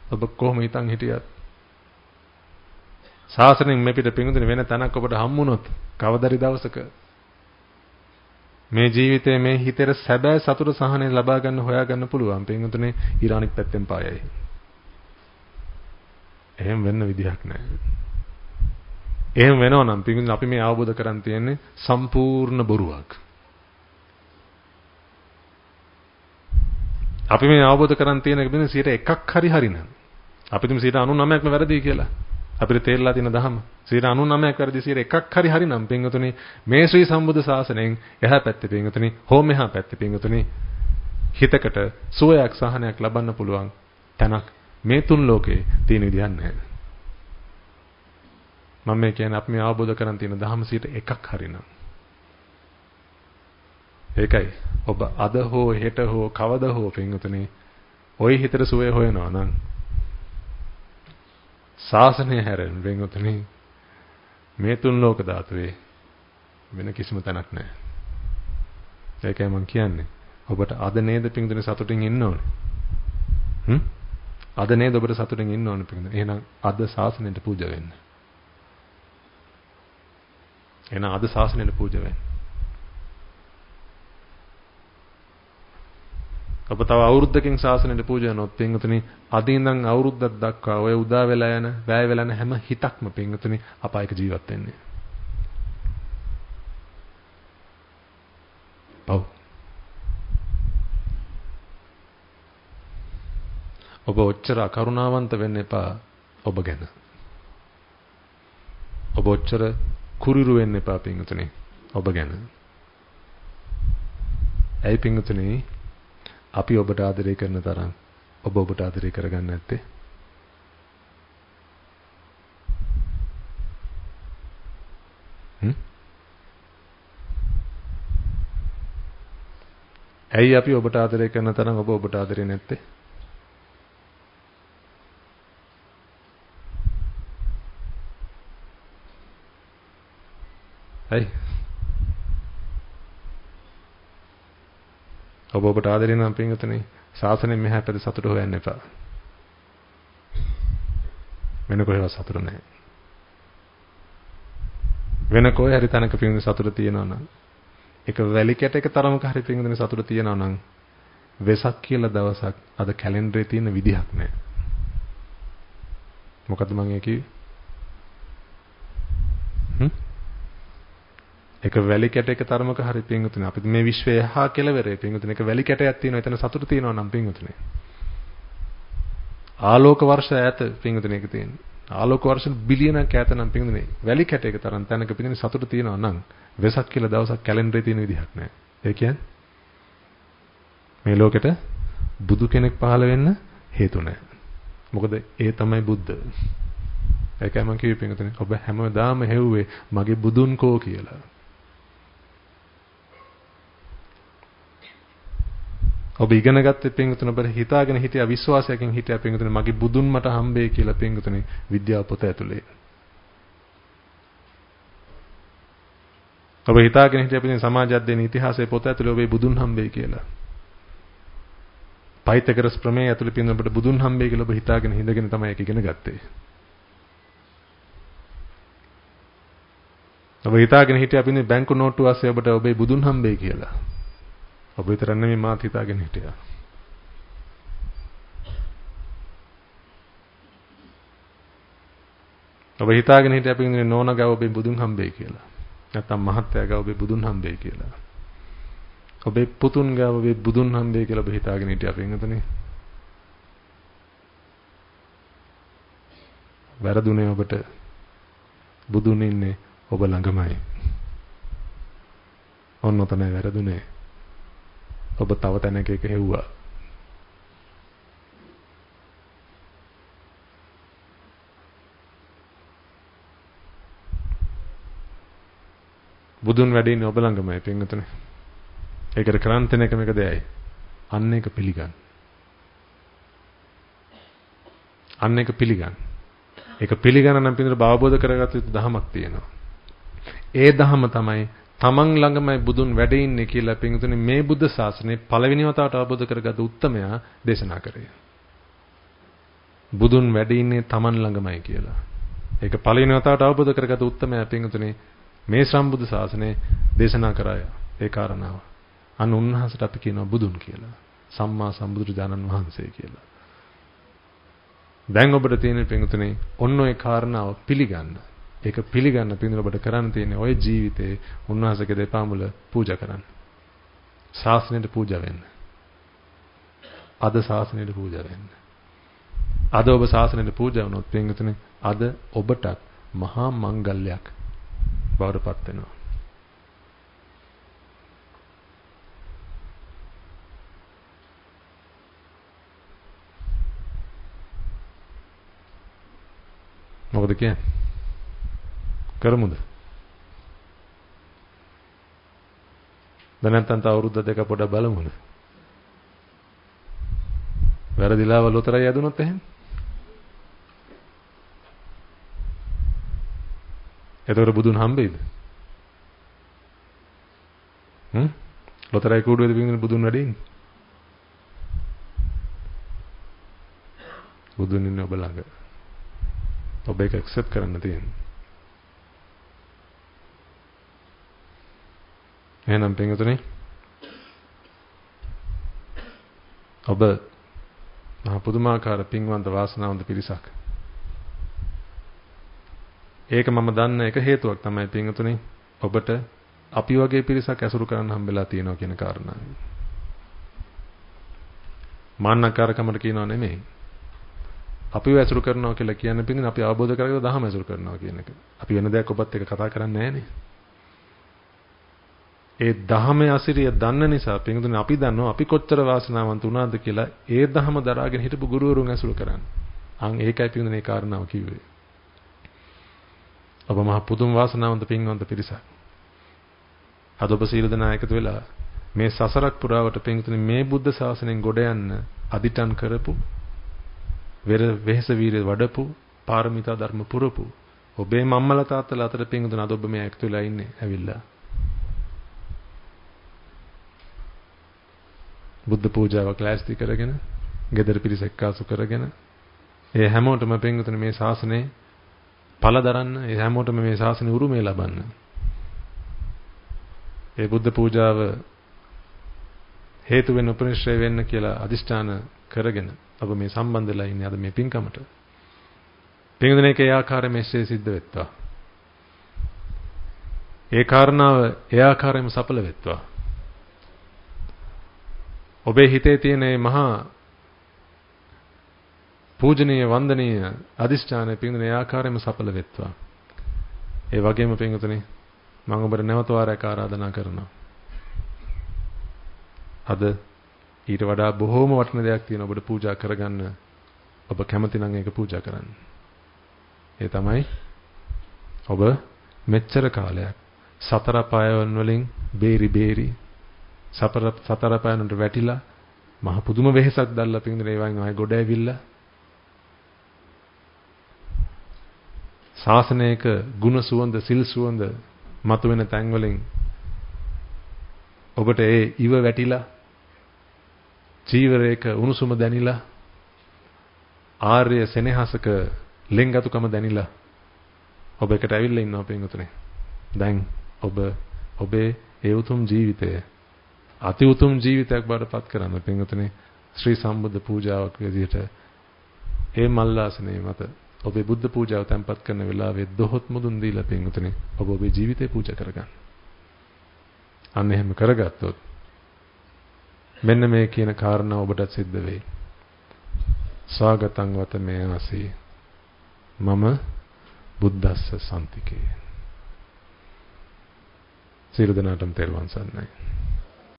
A: ඔබ කොහොම හිතන් හිටියත් ශාසනයෙන් මේ පිට පින්වතුනි වෙන තැනක් ඔබට හම්බුනොත් කවදාරි දවසක මේ ජීවිතයේ මේ හිතේ සැබෑ සතුට සහනය ලබා ගන්න හොයා ගන්න පුළුවන් පින්වතුනි ඊරානික් පැත්තෙන් පායයි. එහෙම වෙන්න විදිහක් නැහැ. එහෙම වෙනවා නම් පින්වතුනි අපි මේ අවබෝධ කරන් තියෙන්නේ සම්පූර්ණ බොරුවක්. අපි මේ අවබෝධ කරන් තියෙන එක බින්ද 100ක් හරි හරිනම් අපි තුමු 99%ක්ම වැරදි කියලා. අපිට තේරලා තියෙන දහම 99%ක් වැරදි 100ක් හරි හරිනම් පින්වතුනි මේ ශ්‍රී සම්බුද්ධ ශාසනයෙන් එහා පැත්තේ පින්වතුනි හෝ මෙහා පැත්තේ පින්වතුනි හිතකට සුවයක් සහනයක් ලබන්න පුළුවන් තැනක් මේ තුන් ලෝකේ තියෙන විදිහක් නැහැ. මම මේ කියන්නේ අපි මේ අවබෝධ කරන් තියෙන දහම 100ක් හරිනම් ඒකයි ඔබ අද හෝ හෙට හෝ කවද හෝ පින්වතුනි ওই හිතට සුවය හොයනවා නම් ශාසනය හැරෙන් පින්වතුනි මේ තුන් ලෝක ධාතුවේ වෙන කිසිම තැනක් නැහැ. ඒකයි මම කියන්නේ ඔබට අද නේද පින්වතුනි සතුටින් ඉන්න ඕනේ. අද නේද ඔබට සතුටින් ඉන්න ඕනේ පින්වතුනි. එහෙනම් අද ශාසනයට පූජා වෙන්න. එහෙනම් අද ශාසනයට පූජා වෙන්න. ඔබ තව අවුරුද්දකින් ශාසනයට පූජා කරනොත් පින්වතුනි අද ඉඳන් අවුරුද්දක් දක්වා ඔය උදා වෙලා යන වැය වෙලා යන හැම හිතක්ම පින්වතුනි අපායක ජීවත් වෙන්නේ. ඔව්. ඔබ ඔච්චර කරුණාවන්ත වෙන්න එපා ඔබ ගැන. ඔබ ඔච්චර කුරිරු වෙන්න එපා පින්වතුනි ඔබ ගැන. ඇයි පින්වතුනි අපි ඔබට ආදරය කරන තරම් ඔබට ආදරය කරගන්න නැත්තේ? ඇයි අපි ඔබට ආදරය කරන තරම් ඔබට ආදරේ නැත්තේ? ඇයි? ඔබට ආදරේ නම් පින්වතුනි ශාසනයෙන් මෙහා පැත්තේ සතුට හොයන්න එපා. වෙන කොහෙවත් සතුට නැහැ. වෙන කොහේ හරි තැනක පින්වතුනි සතුට තියෙනවා නම් එක වැලි කැටයක තරමක හරි පින්වතුනි සතුට තියෙනවා නම් වෙසක් කියලා දවසක් අද කැලෙන්ඩරේ තියෙන විදිහක් නැහැ. මොකද්ද මම ඒ කිව්වේ? එක වැලි කැටයක තරමක හරි පින්වතුනි අපි මේ විශ්වයේ හා කෙලවරේ පින්වතුනි එක වැලි කැටයක් තියෙනවා එතන සතුට තියෙනවා නම් පින්වතුනි ආලෝක වර්ෂ ඈත පින්වතුනි එක තියෙනවා ආලෝක වර්ෂ බිලියනක් ඈත නම් පින්වතුනි වැලි කැටයක තරම් තැනක පින්වතුනි සතුට තියෙනවා නම් වෙසක් කියලා දවසක් කැලෙන්ඩරේ තියෙන විදිහක් නැහැ. ඒ කියන්නේ මේ ලෝකෙට බුදු කෙනෙක් පහළ වෙන්න හේතු නැහැ. මොකද ඒ තමයි බුද්ධ. ඒකයි මම කිව්වේ පින්වතුනි ඔබ හැමදාම හෙව්වේ මගේ බුදුන් කෝ කියලා. ඔබ ඉගෙන ගත්තේ පින්වතුනි ඔබ හිතාගෙන හිටියා විශ්වාසයකින් හිටියා පින්වතුනි මගේ බුදුන් මට හම්බෙයි කියලා පින්වතුනි විද්‍යාව පොත ඇතුලේ. ඔබ හිතාගෙන හිටියා පින්වතුනි සමාජ අධ්‍යයන ඉතිහාසයේ පොත ඇතුලේ ඔබේ බුදුන් හම්බෙයි කියලා. පයිතගරස් ප්‍රමේය ඇතුලේ පින්වතුනි ඔබට බුදුන් හම්බෙයි කියලා ඔබ හිතාගෙන හිඳගෙන තමයි ඒක ඉගෙන ගත්තේ. ඔබ හිතාගෙන හිටියා පින්වතුනි බැංකු නෝට්ටු ASCII ඔබට ඔබේ බුදුන් හම්බෙයි කියලා. ඔබ විතර නෙමෙයි මාත් හිතාගෙන හිටියා. ඔබ හිතාගෙන හිටියා පින්වතුනි නෝනා ගාව ඔබේ බුදුන් හම්බෙයි කියලා. නැත්තම් මහත්තයා ගාව ඔබේ බුදුන් හම්බෙයි කියලා. ඔබේ පුතුන් ගාව ඔබේ බුදුන් හම්බෙයි කියලා ඔබ හිතාගෙන හිටියා පින්වතුනි. වැරදුනේ ඔබට. බුදුන් ඉන්නේ ඔබ ළඟමයි. ඔන්න ඔතනයි වැරදුනේ. ඔබ තව තැනක එක හෙව්වා. බුදුන් වැඩ ඉන්නේ ඔබ ළඟමයි පින්වතුනි. ඒකට කරන්න තියෙන එකම එක දෙයයි. අන්න ඒක පිළිගන්න. අන්න ඒක පිළිගන්න. ඒක පිළිගන්න නම් පින්වතුනි අවබෝධ කරගත යුතු ධමයක් තියෙනවා. ඒ ධම තමයි තමන් ළඟමයි බුදුන් වැඩ ඉන්නේ කියලා පින්වතුනි මේ බුද්ධ ශාසනයේ පළවෙනි වතාවට අවබෝධ කරගත් උත්තමයා දේශනා කරේ. බුදුන් වැඩ ඉන්නේ තමන් ළඟමයි කියලා. ඒක පළවෙනි වතාවට අවබෝධ කරගත් උත්තමයා පින්වතුනි මේ සම්බුද්ධ ශාසනයේ දේශනා කරාය. ඒ කාරණාව. අන්න උන්වහන්සේට අපි කියනවා බුදුන් කියලා. සම්මා සම්බුදුරජාණන් වහන්සේ කියලා. දැන් ඔබට තියෙන පින්වතුනි ඔන්න ඔය කාරණාව පිළිගන්න. ඒක පිළිගන්න පින්වතුනි ඔබට කරන්න තියෙන්නේ ඔය ජීවිතේ උන්වහන්සේගේ දෙපා මුල පූජා කරන්න. ශාසනයට පූජා වෙන්න. අද ශාසනයට පූජා වෙන්න. අද ඔබ ශාසනයට පූජා වුණොත් පින්වතුනි අද ඔබටත් මහා මංගල්‍යයක් බවටපත් වෙනවා. මොකද කියන්නේ? කරමුද? දැන් නැත්නම් තව අවුරුද්ද දෙක පොඩ්ඩක් බලමුද? වැරදිලා වලොතරයි යදුනොත් එහෙම. එතකොට බුදුන් හම්බෙයිද? ලොතරයි කූඩුවේද පින්වතුනි බුදුන් වැඩ ඉන්නේ? බුදුන් ඉන්නේ ඔබ ළඟ. ඔබ ඒක ඇක්සෙප්ට් කරන්න තියෙනවා. එහෙනම් පින්වතුනි ඔබ මහ පුදුමාකාර පින්වන්ත වාසනාවන්ත පිරිසක්. ඒක මම දන්න එක හේතුවක් තමයි පින්වතුනි ඔබට අපි වගේ පිරිසක් ඇසුරු කරන්න හම්බෙලා තියෙනවා කියන කාරණාව. මාන්නකාරකමට කියනව නෙමෙයි. අපිව ඇසුරු කරනවා කියලා කියන්නේ පින්වතුනි අපි අවබෝධ කරගන්න දහම ඇසුරු කරනවා කියන එක. අපි වෙන දෙයක් ඔබත් එක්ක කතා කරන්නේ නැහනේ. ඒ ධහමේ අසිරිය දන්න නිසා පින්වතුනි අපි දන්නවා අපි කොච්චර වාසනාවන්ත වුණාද කියලා ඒ ධහම දරාගෙන හිටපු ගුරුවරුන් ඇසුරු කරන්න. අන් ඒකයි පින්වතුනි මේ කාරණාව කිව්වේ. ඔබ මහ පුදුම වාසනාවන්ත පින්වන්ත පිරිසක්. අද ඔබ සීල දනා එකතු වෙලා මේ සසරක් පුරාවට පින්වතුනි මේ බුද්ධ ශාසනයෙන් ගොඩ යන්න අදිටන් කරපු වෙහෙස වීරිය වඩපු පාරමිතා ධර්ම පුරපු ඔබේ මම්මලා තාත්තලා අතර පින්වතුනි අද ඔබ මේ එකතු වෙලා ඉන්නේ ඇවිල්ලා බුද්ධ පූජාවක් ලෑස්ති කරගෙන ගෙදර පිරිස එක්කාසු කරගෙන ඒ හැමෝටම පින්වතුනි මේ ශාසනය පළ දරන්න ඒ හැමෝටම මේ ශාසනය උරුමය ලබන්න ඒ බුද්ධ පූජාව හේතු වෙන උපනිශ්‍රය වෙන්න කියලා අදිෂ්ඨාන කරගෙන ඔබ මේ සම්බන්ධ වෙලා ඉන්නේ අද මේ පින්කමට. පින්වතුනි ඒ ආකාරයෙන් මෙසේ සිද්ධ වෙත්වා. ඒ කාරණාව ඒ ආකාරයෙන්ම සඵල වෙත්වා. ඔබේ හිතේ තියෙන මේ මහා පූජනීය වන්දනීය අදිෂ්ඨානය පින්වතුනි ඒ ආකාරයෙන්ම සඵල වෙත්වා. ඒ වගේම පින්වතුනි මම ඔබට නැවත වාරයක් ආරාධනා කරනවා. අද ඊට වඩා බොහෝම වටින දෙයක් තියෙන ඔබට පූජා කරගන්න ඔබ කැමති නම් ඒක පූජා කරන්න. ඒ තමයි ඔබ මෙච්චර කාලයක් සතර පායවන් වලින් බේරි සතර පායන් වලට වැටිලා මහ පුදුම වෙහෙසක් දැල්ලා පින්දේ ඒ වයින් ආයෙ ගොඩ ඇවිල්ලා ශාසනයක ගුණ සුවඳ සිල් සුවඳ මතුවෙන තැන් වලින් ඔබට ඒ ඉව වැටිලා චීවරයක උණුසුම දැනිලා ආර්ය සෙනෙහසක ලෙන්ගතුකම දැනිලා ඔබ එකට ඇවිල්ලා ඉන්නවා පින්වතුනි. දැන් ඔබ ඔබේ ඒ උතුම් ජීවිතය අති උතුම් ජීවිතයක් බවට පත් කරන්න පින්වතුනි ශ්‍රී සම්බුද්ධ පූජාවක් විදිහට ඒ මල්ලාසනේ මත ඔබේ බුද්ධ පූජාව තැන්පත් කරන වෙලාවේ දොහොත් මුදුන් දීලා පින්වතුනි ඔබ ඔබේ ජීවිතේ පූජා කරගන්න. අන්න එහෙම කරගත්තොත් මෙන්න මේ කියන කාරණා ඔබට සිද්ධ වෙයි. ස්වාගතං වත මේ ආසී මම බුද්දස්ස සම්තිකේ. සියලු දෙනාටම තෙරුවන් සරණයි.